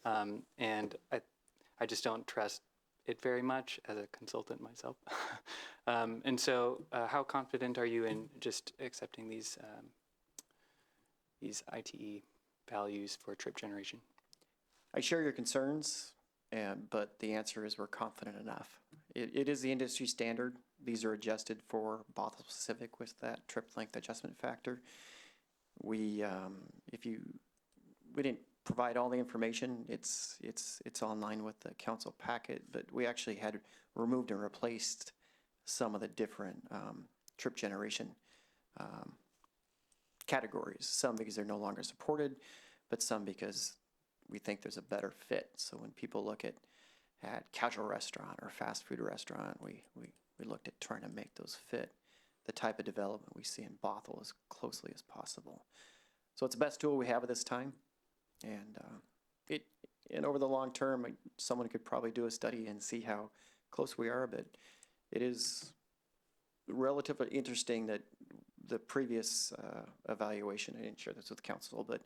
and I just don't trust it very much as a consultant myself. And so how confident are you in just accepting these ITE values for trip generation? I share your concerns, but the answer is we're confident enough. It is the industry standard. These are adjusted for Bothell specific with that trip length adjustment factor. We didn't provide all the information. It's online with the council packet, but we actually had removed and replaced some of the different trip generation categories. Some because they're no longer supported, but some because we think there's a better fit. So when people look at casual restaurant or fast food restaurant, we looked at trying to make those fit the type of development we see in Bothell as closely as possible. So it's the best tool we have at this time. And and over the long term, someone could probably do a study and see how close we are, but it is relatively interesting that the previous evaluation, I didn't share this with council, but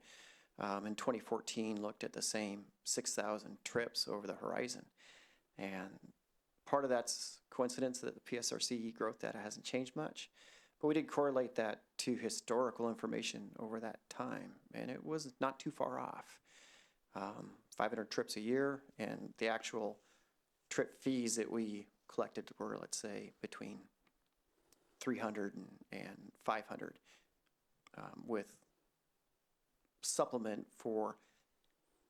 in 2014 looked at the same 6,000 trips over the horizon. And part of that's coincidence that the PSRC growth data hasn't changed much, but we did correlate that to historical information over that time, and it was not too far off. 500 trips a year, and the actual trip fees that we collected were, let's say, between 300 and 500, with supplement for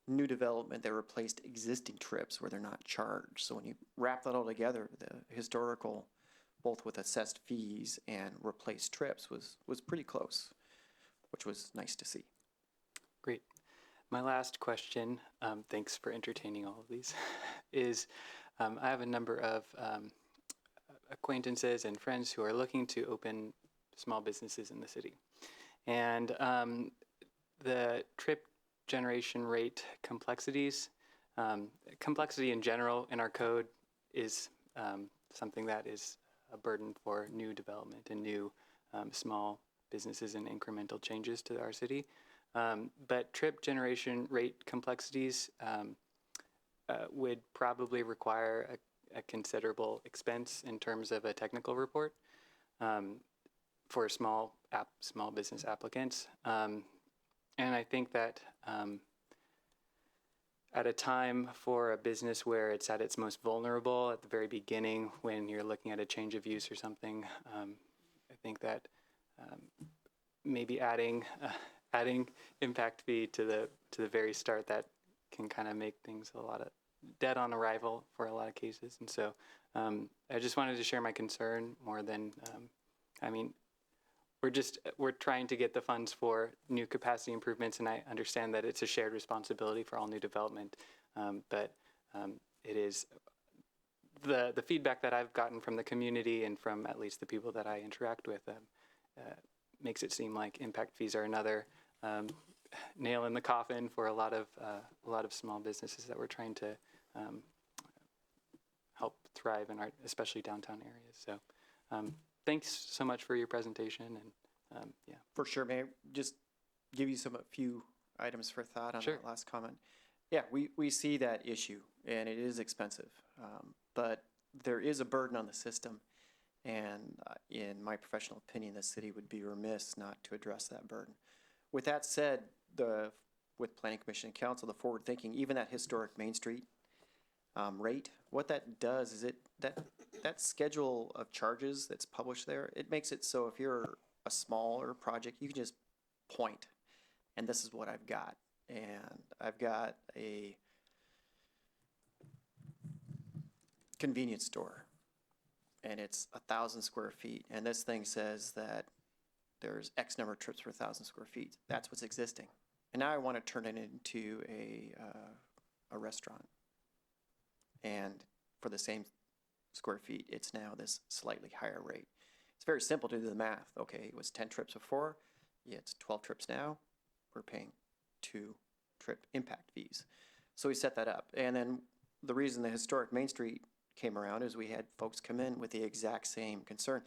new development that replaced existing trips where they're not charged. So when you wrap that all together, the historical, both with assessed fees and replaced trips, was pretty close, which was nice to see. Great. My last question, thanks for entertaining all of these, is I have a number of acquaintances and friends who are looking to open small businesses in the city. And the trip generation rate complexities, complexity in general in our code is something that is a burden for new development and new small businesses and incremental changes to our city. But trip generation rate complexities would probably require a considerable expense in terms of a technical report for small business applicants. And I think that at a time for a business where it's at its most vulnerable at the very beginning, when you're looking at a change of use or something, I think that maybe adding impact fee to the very start, that can kind of make things a lot of dead on arrival for a lot of cases. And so I just wanted to share my concern more than, I mean, we're trying to get the funds for new capacity improvements, and I understand that it's a shared responsibility for all new development. But it is the feedback that I've gotten from the community and from at least the people that I interact with makes it seem like impact fees are another nail in the coffin for a lot of small businesses that we're trying to help thrive in our, especially downtown areas. So thanks so much for your presentation, and yeah. For sure. May I just give you a few items for thought on Sure. that last comment? Yeah, we see that issue, and it is expensive, but there is a burden on the system, and in my professional opinion, the city would be remiss not to address that burden. With that said, with Planning Commission and Council, the forward thinking, even that historic Main Street rate, what that does is that schedule of charges that's published there, it makes it so if you're a smaller project, you can just point, and this is what I've got. And I've got a convenience store, and it's 1,000 square feet, and this thing says that there's X number of trips per 1,000 square feet. That's what's existing. And now I want to turn it into a restaurant. And for the same square feet, it's now this slightly higher rate. It's very simple to do the math. Okay, it was 10 trips before. Yeah, it's 12 trips now. We're paying 2 trip impact fees. So we set that up. And then the reason the historic Main Street came around is we had folks come in with the exact same concern.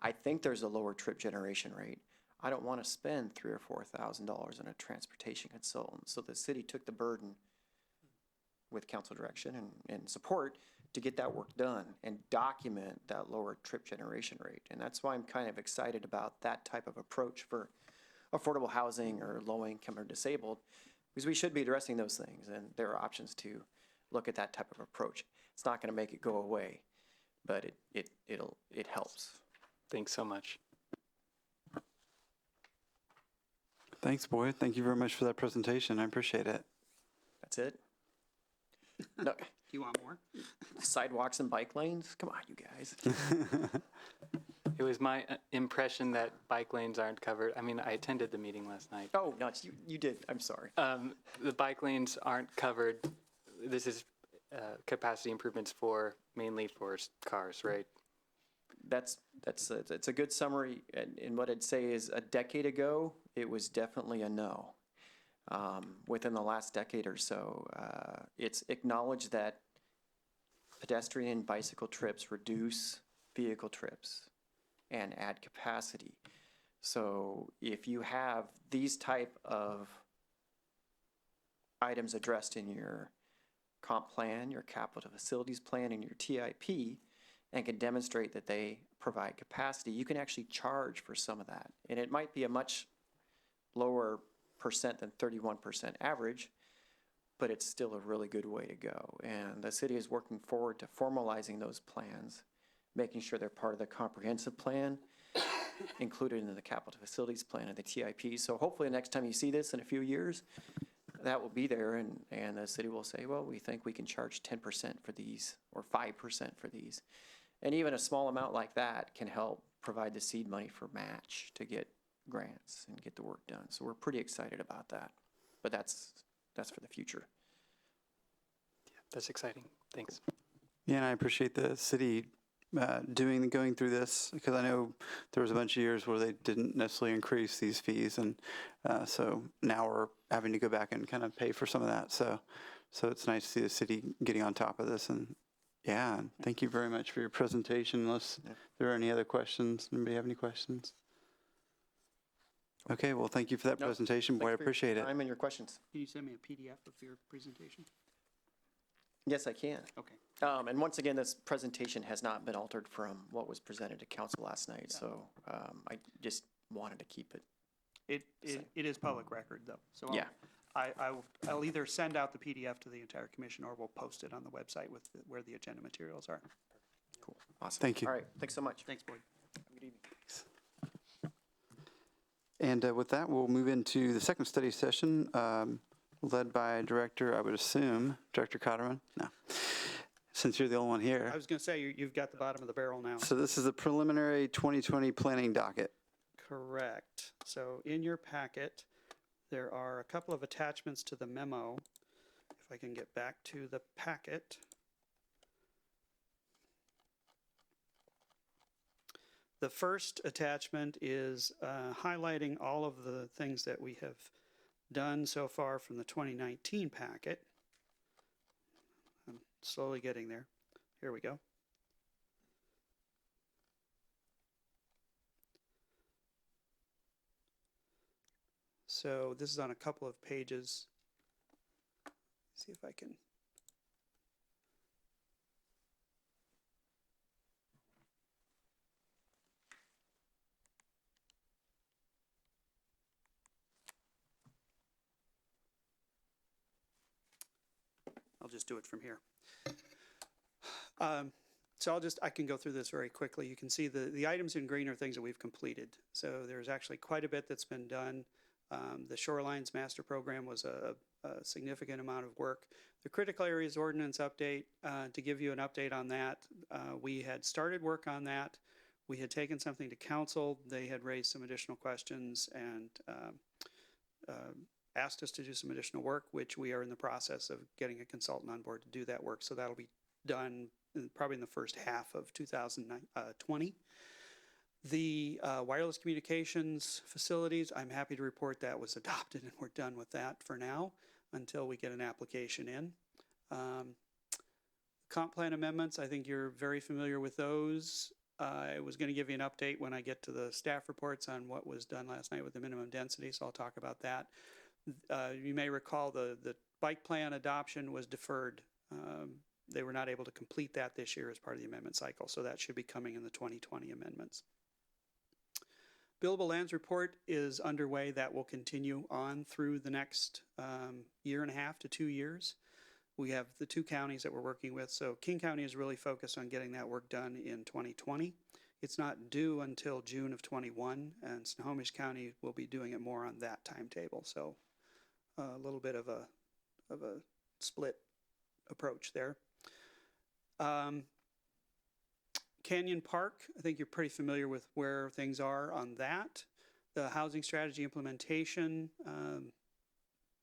I think there's a lower trip generation rate. I don't want to spend $3,000 or $4,000 on a transportation consultant. So the city took the burden with council direction and support to get that work done and document that lower trip generation rate. And that's why I'm kind of excited about that type of approach for affordable housing or low income or disabled, because we should be addressing those things, and there are options to look at that type of approach. It's not going to make it go away, but it helps. Thanks so much. Thanks, Boyd. Thank you very much for that presentation. I appreciate it. That's it. No, Do you want more? sidewalks and bike lanes? Come on, you guys. It was my impression that bike lanes aren't covered. I mean, I attended the meeting last night. Oh, no, you did. I'm sorry. The bike lanes aren't covered. This is capacity improvements mainly for cars, right? It's a good summary. And what I'd say is a decade ago, it was definitely a no. within the last decade or so. It's acknowledged that pedestrian and bicycle trips reduce vehicle trips and add capacity. So if you have these type of items addressed in your comp plan, your capital facilities plan, and your TIP, and can demonstrate that they provide capacity, you can actually charge for some of that. And it might be a much lower percent than 31% average, but it's still a really good way to go. And the city is working forward to formalizing those plans, making sure they're part of the comprehensive plan, included in the capital facilities plan and the TIP. So hopefully the next time you see this in a few years, that will be there, and the city will say, well, we think we can charge 10% for these or 5% for these. And even a small amount like that can help provide the seed money for match to get grants and get the work done. So we're pretty excited about that. But that's for the future. That's exciting. Thanks. Yeah, and I appreciate the city going through this, because I know there was a bunch of years where they didn't necessarily increase these fees, and so now we're having to go back and kind of pay for some of that. So it's nice to see the city getting on top of this. And yeah, thank you very much for your presentation. Unless there are any other questions, anybody have any questions? Okay, well, thank you for that presentation, boy. I appreciate it. Time and your questions. Can you send me a PDF of your presentation? Yes, I can. Okay. And once again, this presentation has not been altered from what was presented to council last night. So I just wanted to keep it. It is public record, though. So Yeah. I'll either send out the PDF to the entire commission, or we'll post it on the website with where the agenda materials are. Cool. Awesome. Thank you. All right. Thanks so much. Thanks, Boyd. Good evening. And with that, we'll move into the second study session, led by Director, I would assume, Director Cotterman? No, since you're the only one here. I was going to say, you've got the bottom of the barrel now. So this is the preliminary 2020 planning docket. Correct. So in your packet, there are a couple of attachments to the memo. If I can get back to the packet. The first attachment is highlighting all of the things that we have done so far from the 2019 packet. I'm slowly getting there. Here we go. So this is on a couple of pages. Let's see if I can. I'll just do it from here. So I can go through this very quickly. You can see the items in green are things that we've completed. So there's actually quite a bit that's been done. The Shorelines Master Program was a significant amount of work. The Critical Areas Ordinance update, to give you an update on that, we had started work on that. We had taken something to council. They had raised some additional questions and asked us to do some additional work, which we are in the process of getting a consultant on board to do that work. So that'll be done probably in the first half of 2020. The wireless communications facilities, I'm happy to report that was adopted, and we're done with that for now until we get an application in. Comp plan amendments, I think you're very familiar with those. I was going to give you an update when I get to the staff reports on what was done last night with the minimum density, so I'll talk about that. You may recall the bike plan adoption was deferred. They were not able to complete that this year as part of the amendment cycle, so that should be coming in the 2020 amendments. Billable lands report is underway. That will continue on through the next year and a half to 2 years. We have the two counties that we're working with. So King County is really focused on getting that work done in 2020. It's not due until June of 21, and Snohomish County will be doing it more on that timetable. So a little bit of a split approach there. Canyon Park, I think you're pretty familiar with where things are on that. The housing strategy implementation,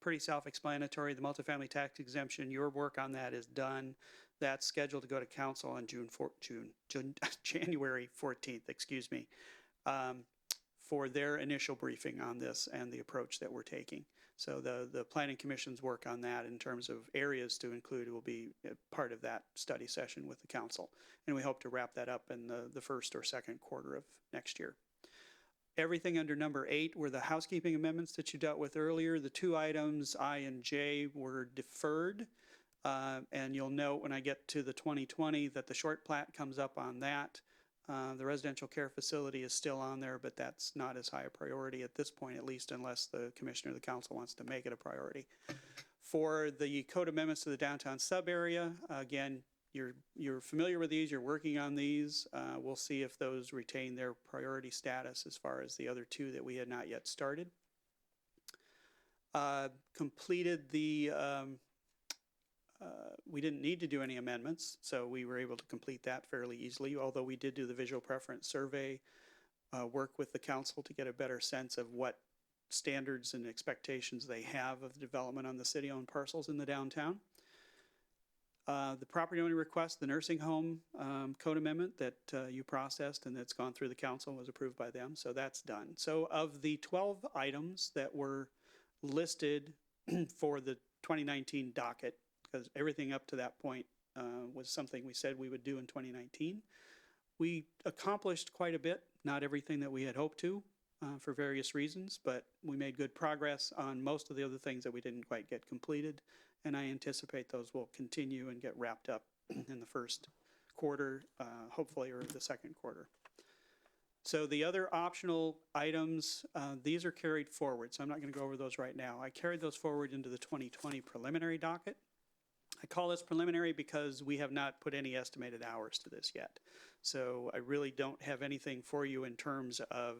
pretty self-explanatory. The multifamily tax exemption, your work on that is done. That's scheduled to go to council on January 14th, excuse me. for their initial briefing on this and the approach that we're taking. So the Planning Commission's work on that in terms of areas to include will be part of that study session with the council. And we hope to wrap that up in the first or second quarter of next year. Everything under number 8 were the housekeeping amendments that you dealt with earlier. The 2 items, I and J, were deferred. And you'll note when I get to the 2020 that the short plat comes up on that. The residential care facility is still on there, but that's not as high a priority at this point, at least unless the commissioner or the council wants to make it a priority. For the code amendments to the downtown sub area, again, you're familiar with these, you're working on these. We'll see if those retain their priority status as far as the other 2 that we had not yet started. Completed the we didn't need to do any amendments, so we were able to complete that fairly easily, although we did do the visual preference survey, work with the council to get a better sense of what standards and expectations they have of the development on the city-owned parcels in the downtown. The property owner request, the nursing home code amendment that you processed and that's gone through the council was approved by them, so that's done. So of the 12 items that were listed for the 2019 docket, because everything up to that point was something we said we would do in 2019. We accomplished quite a bit, not everything that we had hoped to for various reasons, but we made good progress on most of the other things that we didn't quite get completed, and I anticipate those will continue and get wrapped up in the first quarter, hopefully, or the second quarter. So the other optional items, these are carried forward, so I'm not going to go over those right now. I carried those forward into the 2020 preliminary docket. I call this preliminary because we have not put any estimated hours to this yet. So I really don't have anything for you in terms of,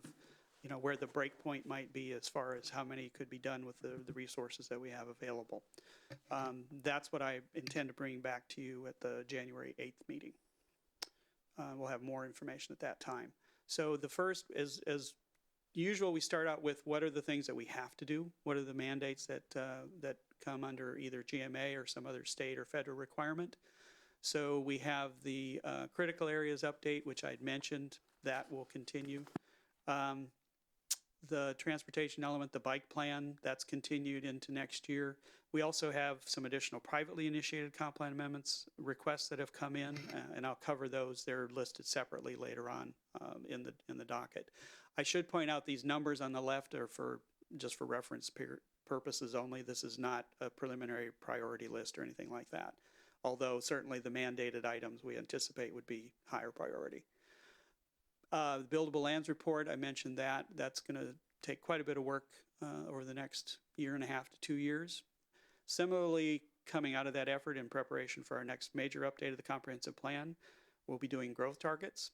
you know, where the break point might be as far as how many could be done with the resources that we have available. That's what I intend to bring back to you at the January 8th meeting. We'll have more information at that time. So the first, as usual, we start out with what are the things that we have to do? What are the mandates that come under either GMA or some other state or federal requirement? So we have the critical areas update, which I'd mentioned, that will continue. The transportation element, the bike plan, that's continued into next year. We also have some additional privately initiated comp plan amendments requests that have come in, and I'll cover those. They're listed separately later on in the docket. I should point out these numbers on the left are just for reference purposes only. This is not a preliminary priority list or anything like that, although certainly the mandated items we anticipate would be higher priority. The buildable lands report, I mentioned that. That's going to take quite a bit of work over the next 1.5 to 2 years. Similarly, coming out of that effort in preparation for our next major update of the comprehensive plan, we'll be doing growth targets.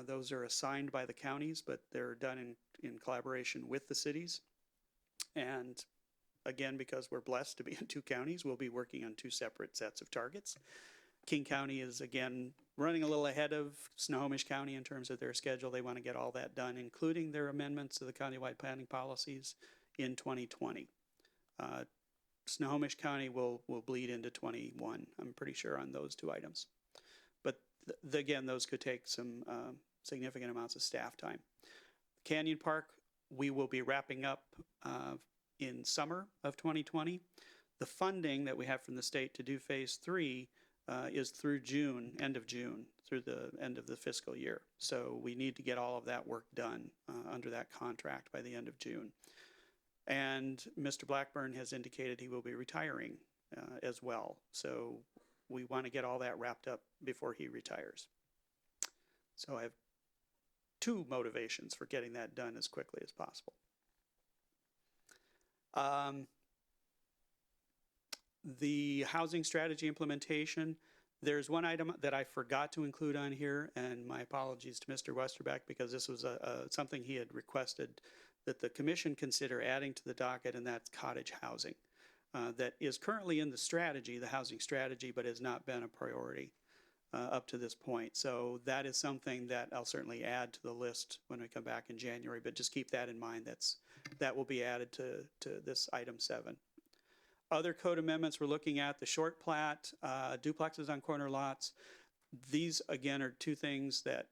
Those are assigned by the counties, but they're done in collaboration with the cities. And again, because we're blessed to be in 2 counties, we'll be working on 2 separate sets of targets. King County is, again, running a little ahead of Snohomish County in terms of their schedule. They want to get all that done, including their amendments to the countywide planning policies in 2020. Snohomish County will bleed into 21, I'm pretty sure, on those 2 items. But again, those could take some significant amounts of staff time. Canyon Park, we will be wrapping up in summer of 2020. The funding that we have from the state to do phase 3 is through June, end of June, through the end of the fiscal year. So we need to get all of that work done under that contract by the end of June. And Mr. Blackburn has indicated he will be retiring as well. So we want to get all that wrapped up before he retires. So I have 2 motivations for getting that done as quickly as possible. The housing strategy implementation, there's one item that I forgot to include on here, and my apologies to Mr. Westerbeck, because this was something he had requested that the commission consider adding to the docket, and that's cottage housing. That is currently in the strategy, the housing strategy, but has not been a priority up to this point. So that is something that I'll certainly add to the list when we come back in January, but just keep that in mind. That will be added to this item 7. Other code amendments we're looking at, the short plat, duplexes on corner lots. These, again, are two things that,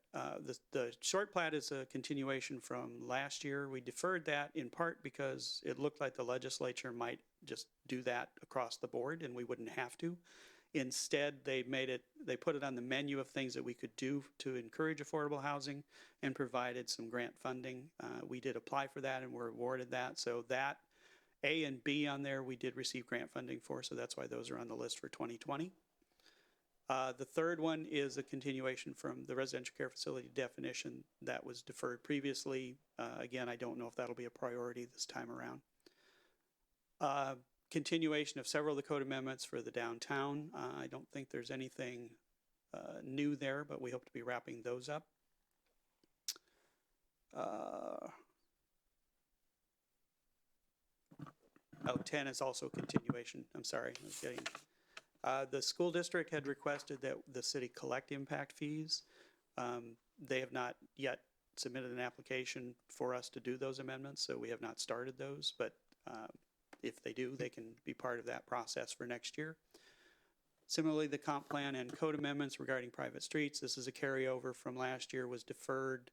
the short plat is a continuation from last year. We deferred that in part because it looked like the legislature might just do that across the board and we wouldn't have to. Instead, they put it on the menu of things that we could do to encourage affordable housing and provided some grant funding. We did apply for that and were awarded that. So that A and B on there, we did receive grant funding for, so that's why those are on the list for 2020. The third one is a continuation from the residential care facility definition that was deferred previously. Again, I don't know if that'll be a priority this time around. Continuation of several of the code amendments for the downtown. I don't think there's anything new there, but we hope to be wrapping those up. 10 is also a continuation. I'm sorry, I was getting. The school district had requested that the city collect impact fees. They have not yet submitted an application for us to do those amendments, so we have not started those, but if they do, they can be part of that process for next year. Similarly, the comp plan and code amendments regarding private streets, this is a carryover from last year, was deferred.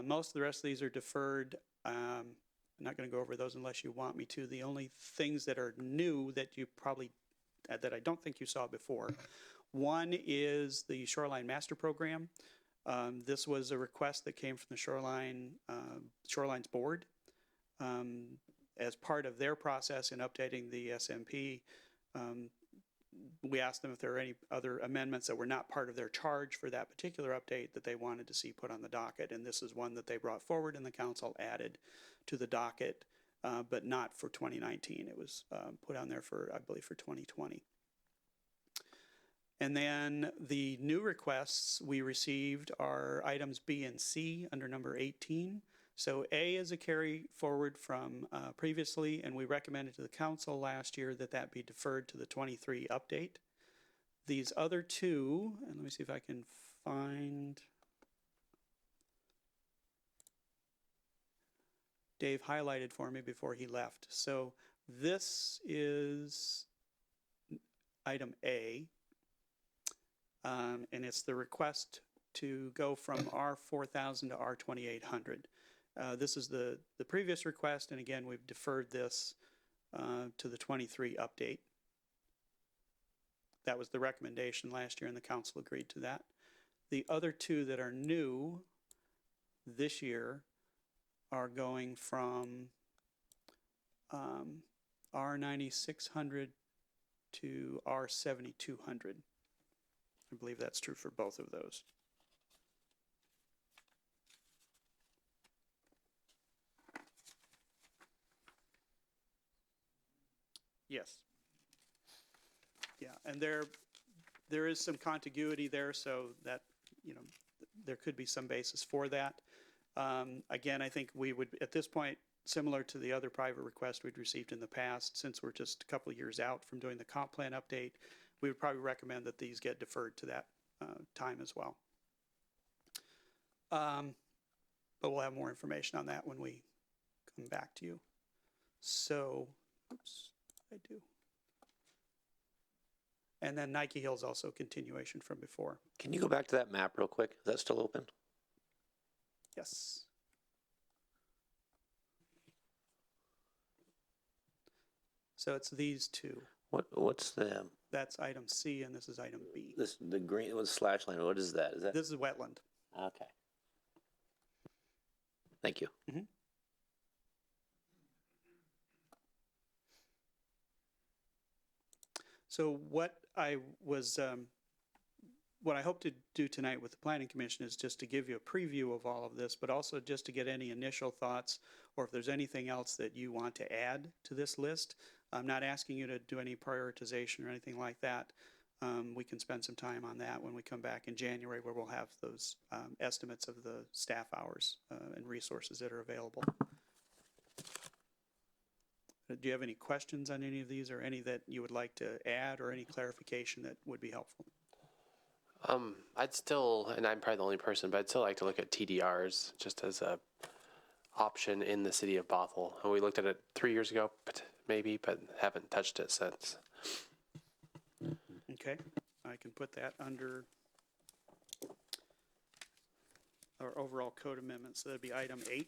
Most of the rest of these are deferred. I'm not going to go over those unless you want me to. The only things that are new that you probably, that I don't think you saw before, one is the Shoreline Master Program. This was a request that came from the Shorelines Board. As part of their process in updating the SMP, we asked them if there are any other amendments that were not part of their charge for that particular update that they wanted to see put on the docket. And this is one that they brought forward and the council added to the docket, but not for 2019. It was put on there for, I believe, for 2020. And then the new requests we received are items B and C under number 18. So A is a carry forward from previously, and we recommended to the council last year that that be deferred to the 23 update. These other two, and let me see if I can find, Dave highlighted for me before he left. So this is item A, and it's the request to go from R4000 to R2800. This is the previous request, and again, we've deferred this to the 23 update. That was the recommendation last year, and the council agreed to that. The other two that are new this year are going from R9600 to R7200. I believe that's true for both of those. Yes. Yeah, and there is some contiguity there, so that, you know, there could be some basis for that. Again, I think we would, at this point, similar to the other private request we'd received in the past, since we're just a couple of years out from doing the comp plan update, we would probably recommend that these get deferred to that time as well. But we'll have more information on that when we come back to you. So, oops. I do. And then Nike Hill's also a continuation from before. Can you go back to that map real quick? Is that still open? Yes. So it's these two. What's the? That's item C and this is item B. This the green with slash line. What is that? Is that? This is wetland. Okay. Thank you. Mm-hmm. So what I hope to do tonight with the Planning Commission is just to give you a preview of all of this, but also just to get any initial thoughts, or if there's anything else that you want to add to this list. I'm not asking you to do any prioritization or anything like that. We can spend some time on that when we come back in January, where we'll have those estimates of the staff hours and resources that are available. Do you have any questions on any of these, or any that you would like to add, or any clarification that would be helpful? I'd still, and I'm probably the only person, but I'd still like to look at TDRs just as a option in the city of Bothell. And we looked at it 3 years ago, but maybe, but haven't touched it since. Okay, I can put that under or overall code amendments. So that'd be item 8,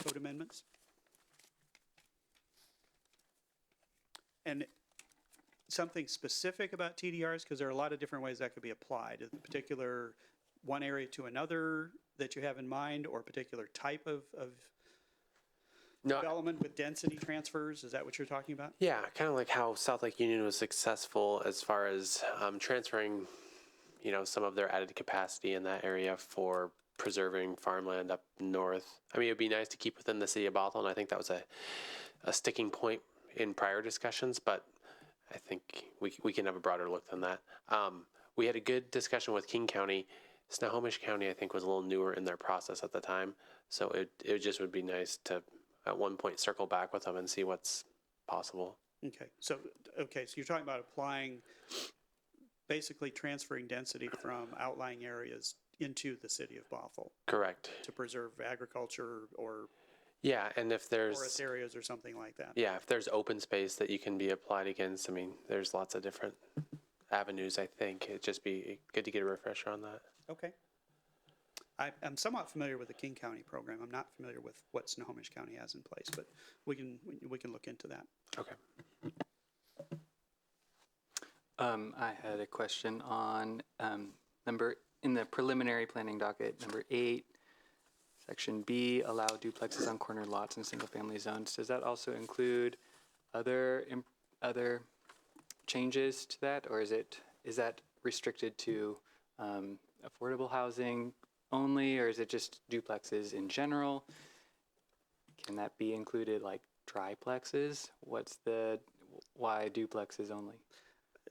code amendments. And something specific about TDRs, because there are a lot of different ways that could be applied. Is the particular one area to another that you have in mind, or a particular type of No, development with density transfers? Is that what you're talking about? yeah, kind of like how South Lake Union was successful as far as transferring, some of their added capacity in that area for preserving farmland up north. I mean, it'd be nice to keep within the city of Bothell, and I think that was a sticking point in prior discussions, but I think we can have a broader look than that. We had a good discussion with King County. Snohomish County, I think, was a little newer in their process at the time, so it just would be nice to, at one point, circle back with them and see what's possible. Okay, so you're talking about applying, basically transferring density from outlying areas into the city of Bothell Correct. to preserve agriculture or Yeah, and if there's forest areas or something like that. yeah, if there's open space that you can be applied against, I mean, there's lots of different avenues. I think it'd just be good to get a refresher on that. Okay. I'm somewhat familiar with the King County program. I'm not familiar with what Snohomish County has in place, but we can look into that. Okay. I had a question on in the preliminary planning docket, number 8, section B, allow duplexes on corner lots in single-family zones. Does that also include other changes to that, or is that restricted to affordable housing only, or is it just duplexes in general? Can that be included like triplexes? Why duplexes only?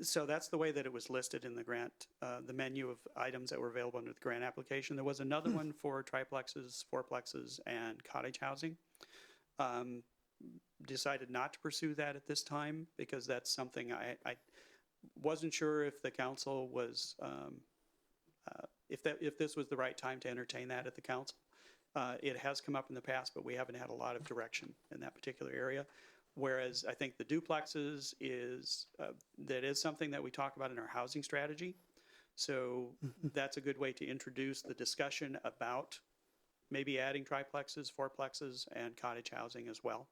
So that's the way that it was listed in the grant, the menu of items that were available under the grant application. There was another one for triplexes, fourplexes, and cottage housing. Decided not to pursue that at this time because that's something I wasn't sure if the council was, if this was the right time to entertain that at the council. It has come up in the past, but we haven't had a lot of direction in that particular area. Whereas I think the duplexes that is something that we talk about in our housing strategy. So that's a good way to introduce the discussion about maybe adding triplexes, fourplexes, and cottage housing as well.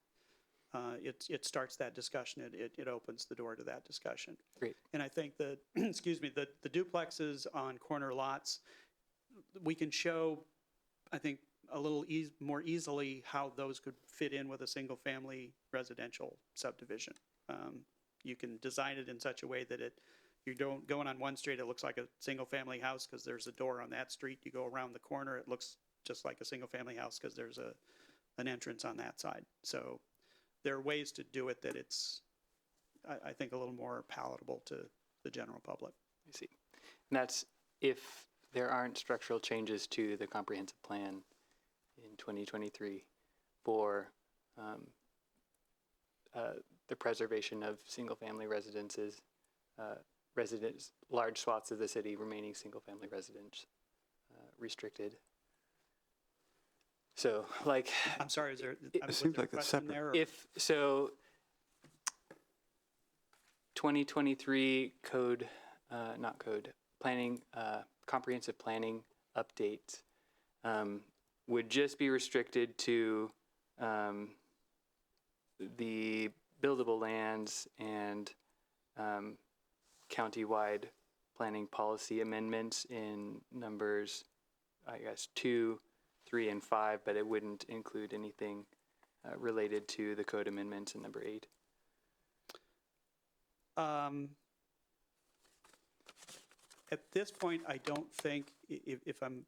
It starts that discussion. It opens the door to that discussion. Great. And I think that, excuse me, the duplexes on corner lots, we can show, I think, a little more easily how those could fit in with a single-family residential subdivision. You can design it in such a way that you don't going on one street, it looks like a single-family house because there's a door on that street. You go around the corner, it looks just like a single-family house because there's an entrance on that side. So there are ways to do it that it's, I think, a little more palatable to the general public. I see. And that's if there aren't structural changes to the comprehensive plan in 2023 for the preservation of single-family residences, large swaths of the city remaining single-family residence restricted. So, like, I'm sorry, is there? It seems like it's separate. There, or- if so, 2023 code, not code, planning, comprehensive planning update would just be restricted to the buildable lands and countywide planning policy amendments in numbers, I guess, 2, 3, and 5, but it wouldn't include anything related to the code amendments in number 8. At this point, I don't think, if I'm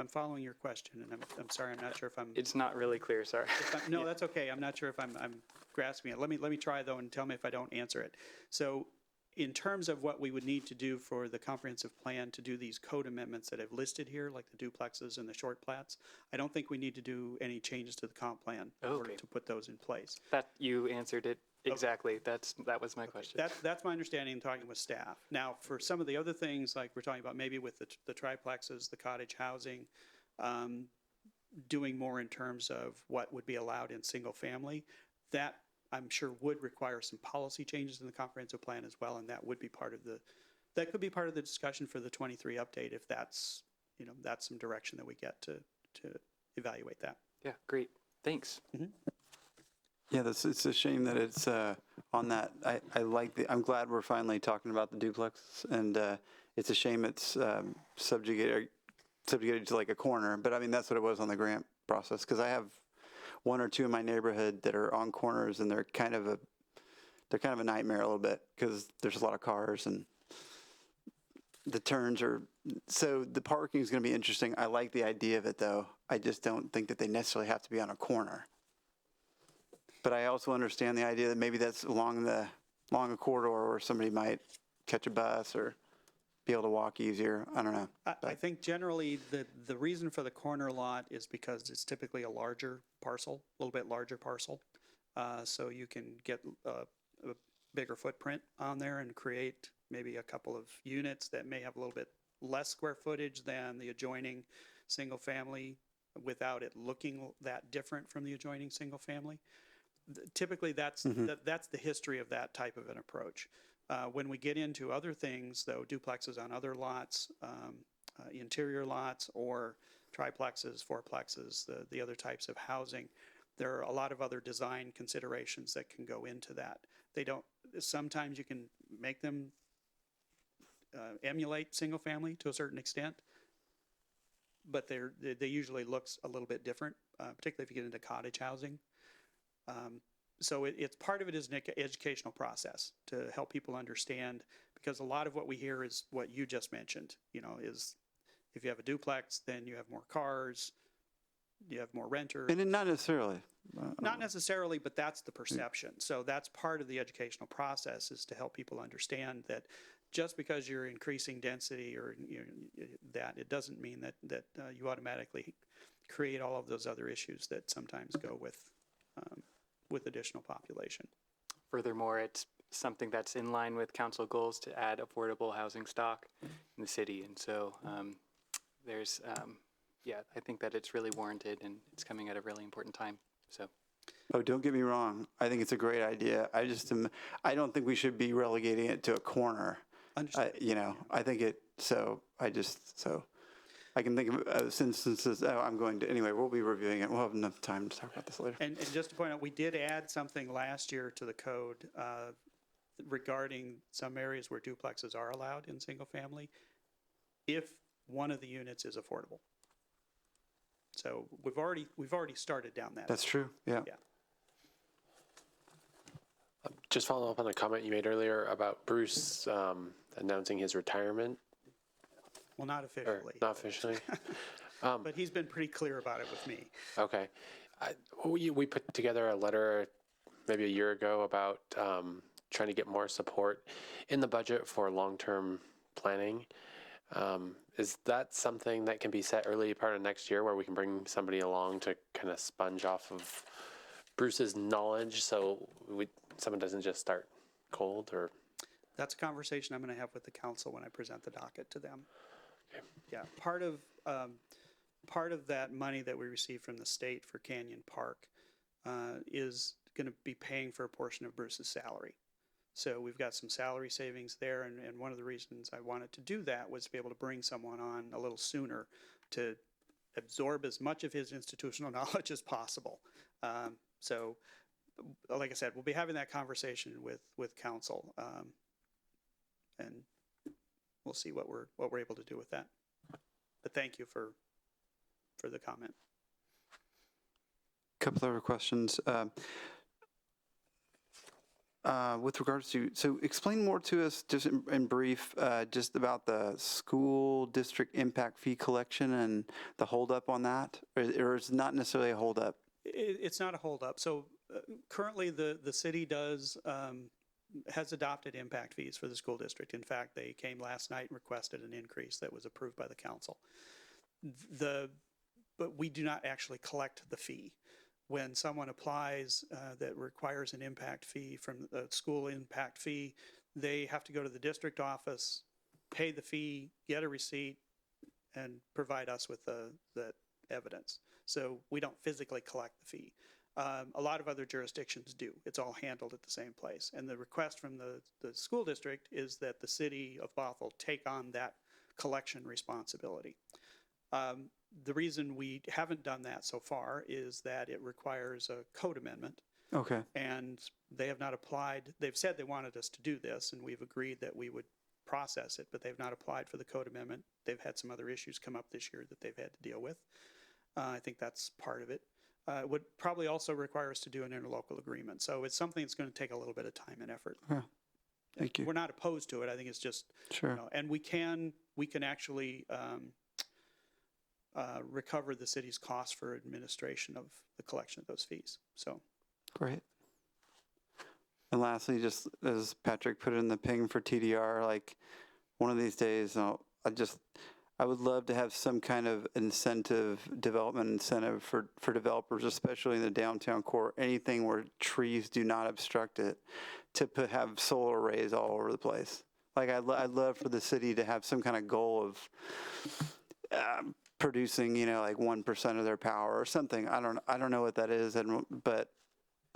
following your question, and I'm sorry, I'm not sure if I'm. It's not really clear, sorry. No, that's okay. I'm not sure if I'm grasping it. Let me try though, and tell me if I don't answer it. So, in terms of what we would need to do for the comprehensive plan to do these code amendments that I've listed here, like the duplexes and the short plats, I don't think we need to do any changes to the comp plan in order Okay. to put those in place. That you answered it exactly. That was my question. That's my understanding in talking with staff. Now, for some of the other things, like we're talking about maybe with the triplexes, the cottage housing, doing more in terms of what would be allowed in single family, that I'm sure would require some policy changes in the comprehensive plan as well, and that would be part of that could be part of the discussion for the 23 update if that's that's some direction that we get to evaluate that. Yeah, great. Thanks. Yeah, it's a shame that it's on that. I'm glad we're finally talking about the duplex, and it's a shame it's subjugated to like a corner. But I mean, that's what it was on the grant process, because I have one or two in my neighborhood that are on corners, and they're kind of a nightmare a little bit, because there's a lot of cars and the turns are, so the parking is going to be interesting. I like the idea of it, though. I just don't think that they necessarily have to be on a corner. But I also understand the idea that maybe that's along a corridor where somebody might catch a bus or be able to walk easier. I don't know. I think generally the reason for the corner lot is because it's typically a larger parcel, a little bit larger parcel. So you can get a bigger footprint on there and create maybe a couple of units that may have a little bit less square footage than the adjoining single family without it looking that different from the adjoining single family. Typically, that's the history of that type of an approach. When we get into other things, though, duplexes on other lots, interior lots, or triplexes, fourplexes, the other types of housing, there are a lot of other design considerations that can go into that. Sometimes you can make them emulate single family to a certain extent, but they usually looks a little bit different, particularly if you get into cottage housing. So it's part of it is an educational process to help people understand, because a lot of what we hear is what you just mentioned, is if you have a duplex, then you have more cars, you have more renters. And not necessarily. Not necessarily, but that's the perception. So that's part of the educational process, is to help people understand that just because you're increasing density or that, it doesn't mean that you automatically create all of those other issues that sometimes go with additional population. Furthermore, it's something that's in line with council goals to add affordable housing stock in the city. And so I think that it's really warranted, and it's coming at a really important time. So. Oh, don't get me wrong. I think it's a great idea. I don't think we should be relegating it to a corner. Understood. I think I can think of instances. Anyway, we'll be reviewing it. We'll have enough time to talk about this later. And just to point out, we did add something last year to the code regarding some areas where duplexes are allowed in single family if one of the units is affordable. So we've already started down that. That's true. Yeah. Just following up on the comment you made earlier about Bruce announcing his retirement. Well, not Or officially. not officially. But he's been pretty clear about it with me. Okay. We put together a letter maybe a year ago about trying to get more support in the budget for long-term planning. Is that something that can be set early part of next year, where we can bring somebody along to kind of sponge off of Bruce's knowledge, so someone doesn't just start cold? Or That's a conversation I'm going to have with the council when I present the docket to them. Okay. Yeah, part of that money that we receive from the state for Canyon Park is going to be paying for a portion of Bruce's salary. So we've got some salary savings there, and one of the reasons I wanted to do that was to be able to bring someone on a little sooner to absorb as much of his institutional knowledge as possible. So, like I said, we'll be having that conversation with council, and we'll see what we're able to do with that. But thank you for the comment. Couple other questions. With regards to, so explain more to us, just in brief, just about the school district impact fee collection and the holdup on that, or it's not necessarily a holdup? It's not a holdup. So currently, the city has adopted impact fees for the school district. In fact, they came last night and requested an increase that was approved by the council. But we do not actually collect the fee. When someone applies that requires an impact fee from the school impact fee, they have to go to the district office, pay the fee, get a receipt, and provide us with the evidence. So we don't physically collect the fee. A lot of other jurisdictions do. It's all handled at the same place. And the request from the school district is that the city of Bothell take on that collection responsibility. The reason we haven't done that so far is that it requires a code amendment. Okay. And they have not applied. They've said they wanted us to do this, and we've agreed that we would process it, but they've not applied for the code amendment. They've had some other issues come up this year that they've had to deal with. I think that's part of it. It would probably also require us to do an interlocal agreement. So it's something that's going to take a little bit of time and effort. Yeah. Thank you. We're not opposed to it. I think it's just, Sure. and we can actually recover the city's costs for administration of the collection of those fees. So. Great. And lastly, just as Patrick put it in the ping for TDR, like one of these days, I would love to have some kind of development incentive for developers, especially in the downtown core, anything where trees do not obstruct it, to have solar arrays all over the place. Like I'd love for the city to have some kind of goal of producing, like 1% of their power or something. I don't know what that is, but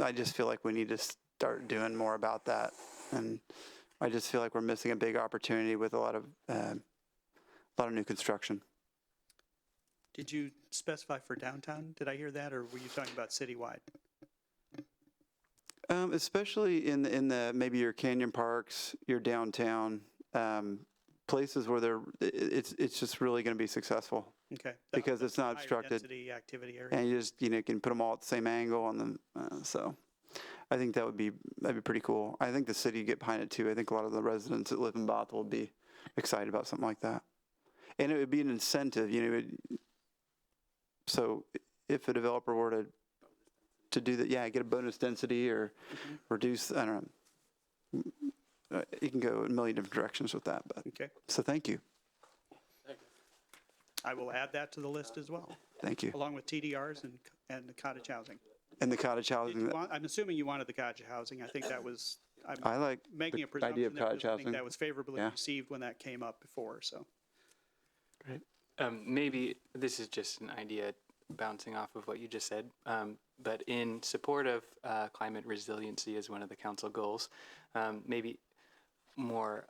I just feel like we need to start doing more about that. And I just feel like we're missing a big opportunity with a lot of new construction. Did you specify for downtown? Did I hear that, or were you talking about citywide? Especially in the maybe your canyon parks, your downtown places where it's just really going to be successful. Okay. Because it's not Higher obstructed. density activity area. And you just can put them all at the same angle, and then so I think that'd be pretty cool. I think the city would get behind it too. I think a lot of the residents that live in Bothell would be excited about something like that, and it would be an incentive. So if a developer were to do that, get a bonus density or reduce. I don't know. You can go a million different directions with that, but Okay. so thank you. I will add that to the list as well, Thank you. along with TDRs and the cottage housing. And the cottage housing. I'm assuming you wanted the cottage housing. I think that was, I'm I like making a the idea of presumption cottage that, I think housing. that was favorably Yeah. received when that came up before, so. Great. Maybe this is just an idea bouncing off of what you just said, but in support of climate resiliency as one of the council goals, maybe more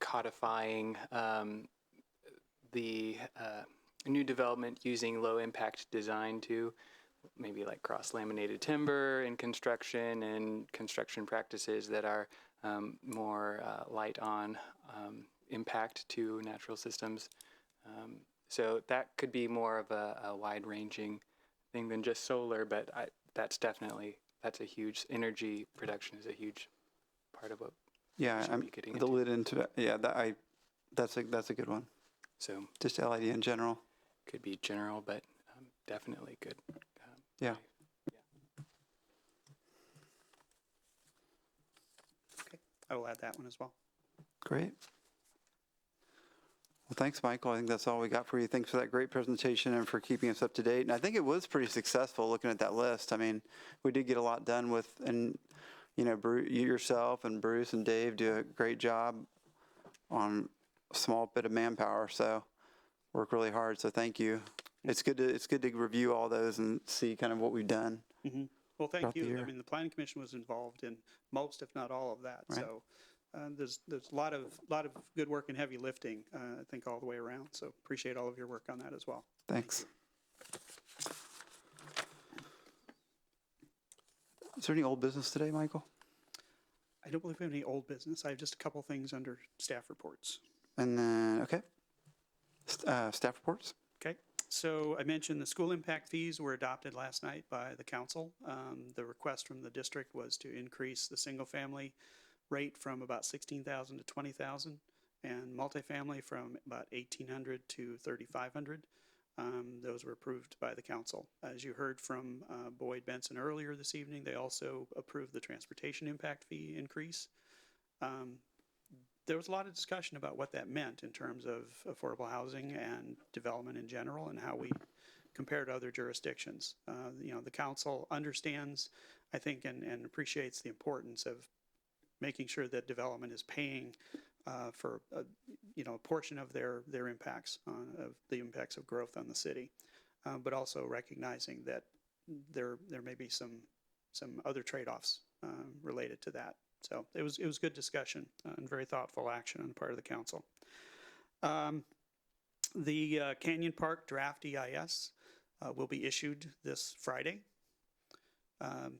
codifying the new development using low impact design to maybe like cross laminated timber in construction and construction practices that are more light on impact to natural systems. So that could be more of a wide ranging thing than just solar, but that's a huge energy production is a huge part of what we Yeah, should be getting the into. lid into that. Yeah, that's a good one. So Just LED in general. could be general, but definitely good. Yeah. Okay, I will add that one as well. Great. Well, thanks, Michael. I think that's all we got for you. Thanks for that great presentation and for keeping us up to date. And I think it was pretty successful looking at that list. I mean, we did get a lot done with, and Bruce, you yourself and Bruce and Dave do a great job on a small bit of manpower. So work really hard. So thank you. It's good to review all those and see kind of what we've done. Mm-hmm. Well, thank Throughout the you. year. I mean, the planning commission was involved in most, if not all of that. Right. So there's a lot of good work and heavy lifting, I think, all the way around. So appreciate all of your work on that as well. Thanks. Is there any old business today, Michael? I don't believe we have any old business. I have just a couple things under staff reports. And then, okay. Staff reports? Okay, so I mentioned the school impact fees were adopted last night by the council. The request from the district was to increase the single-family rate from about 16,000 to 20,000, and multifamily from about 1,800 to 3,500. Those were approved by the council. As you heard from Boyd Benson earlier this evening, they also approved the transportation impact fee increase. There was a lot of discussion about what that meant in terms of affordable housing and development in general and how we compare to other jurisdictions. The council understands, I think, and appreciates the importance of making sure that development is paying for a portion of their impacts, of the impacts of growth on the city, but also recognizing that there may be some other trade-offs related to that. So it was good discussion and very thoughtful action on the part of the council. The Canyon Park draft EIS will be issued this Friday.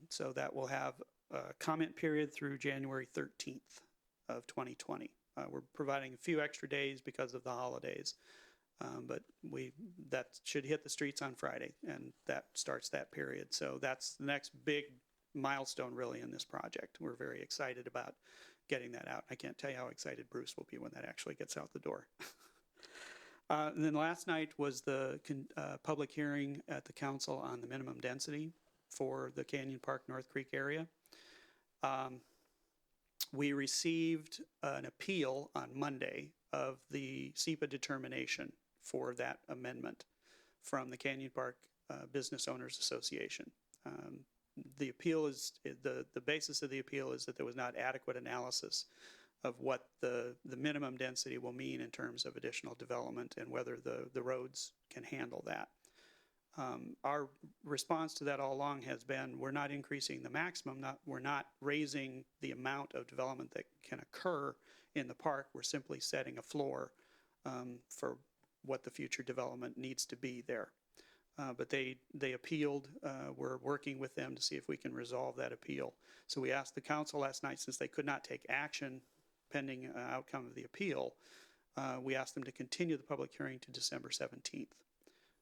So that will have a comment period through January 13th of 2020. We're providing a few extra days because of the holidays, but that should hit the streets on Friday, and that starts that period. So that's the next big milestone really in this project. We're very excited about getting that out. I can't tell you how excited Bruce will be when that actually gets out the door. And then last night was the public hearing at the council on the minimum density for the Canyon Park North Creek area. We received an appeal on Monday of the SEPA determination for that amendment from the Canyon Park Business Owners Association. The appeal is, the basis of the appeal is that there was not adequate analysis of what the minimum density will mean in terms of additional development and whether the roads can handle that. Our response to that all along has been, we're not increasing the maximum, we're not raising the amount of development that can occur in the park. We're simply setting a floor for what the future development needs to be there. But they appealed. We're working with them to see if we can resolve that appeal. So we asked the council last night, since they could not take action pending outcome of the appeal, we asked them to continue the public hearing to December 17th.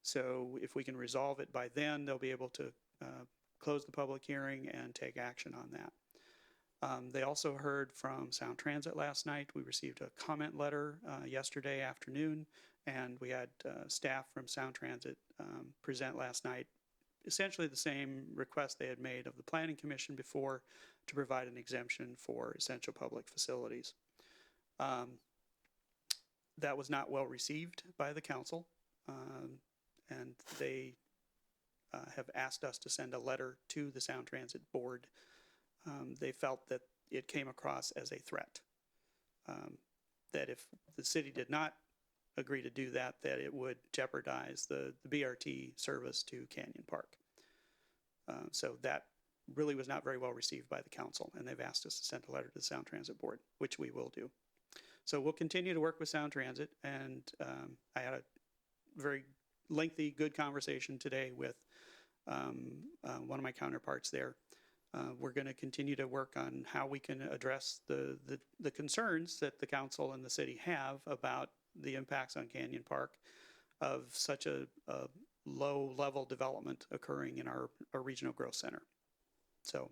So if we can resolve it by then, they'll be able to close the public hearing and take action on that. They also heard from Sound Transit last night. We received a comment letter yesterday afternoon, and we had staff from Sound Transit present last night essentially the same request they had made of the Planning Commission before, to provide an exemption for essential public facilities. That was not well received by the council, and they have asked us to send a letter to the Sound Transit Board. They felt that it came across as a threat, that if the city did not agree to do that, that it would jeopardize the BRT service to Canyon Park. So that really was not very well received by the council, and they've asked us to send a letter to the Sound Transit Board, which we will do. So we'll continue to work with Sound Transit, and I had a very lengthy, good conversation today with one of my counterparts there. We're going to continue to work on how we can address the concerns that the council and the city have about the impacts on Canyon Park of such a low-level development occurring in our regional growth center. So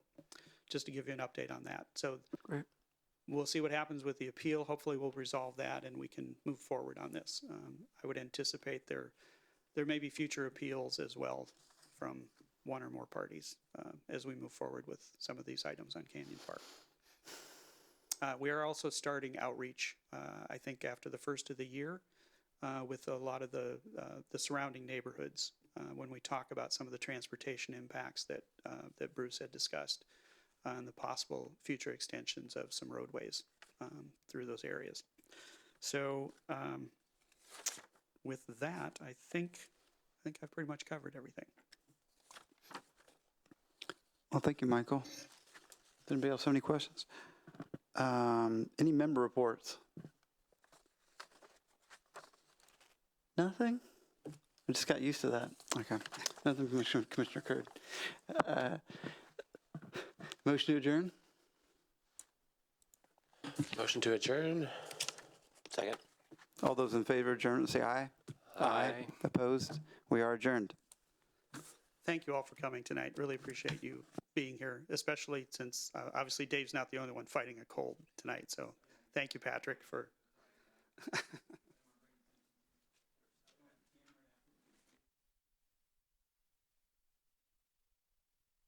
just to give you an update on that. So Great. We'll see what happens with the appeal. Hopefully we'll resolve that and we can move forward on this. I would anticipate there may be future appeals as well from one or more parties as we move forward with some of these items on Canyon Park. We are also starting outreach, I think, after the first of the year with a lot of the surrounding neighborhoods when we talk about some of the transportation impacts that Bruce had discussed and the possible future extensions of some roadways through those areas. So with that, I think I've pretty much covered everything. Well, thank you, Michael. Does anybody else have any questions? Any member reports? Nothing? I just got used to that. Okay. Nothing from Commissioner Curd. Motion to adjourn? Motion to adjourn. Second. All those in favor of adjourn, say aye. Aye. Opposed? We are adjourned. Thank you all for coming tonight. Really appreciate you being here, especially since obviously Dave's not the only one fighting a cold tonight. So thank you, Patrick, for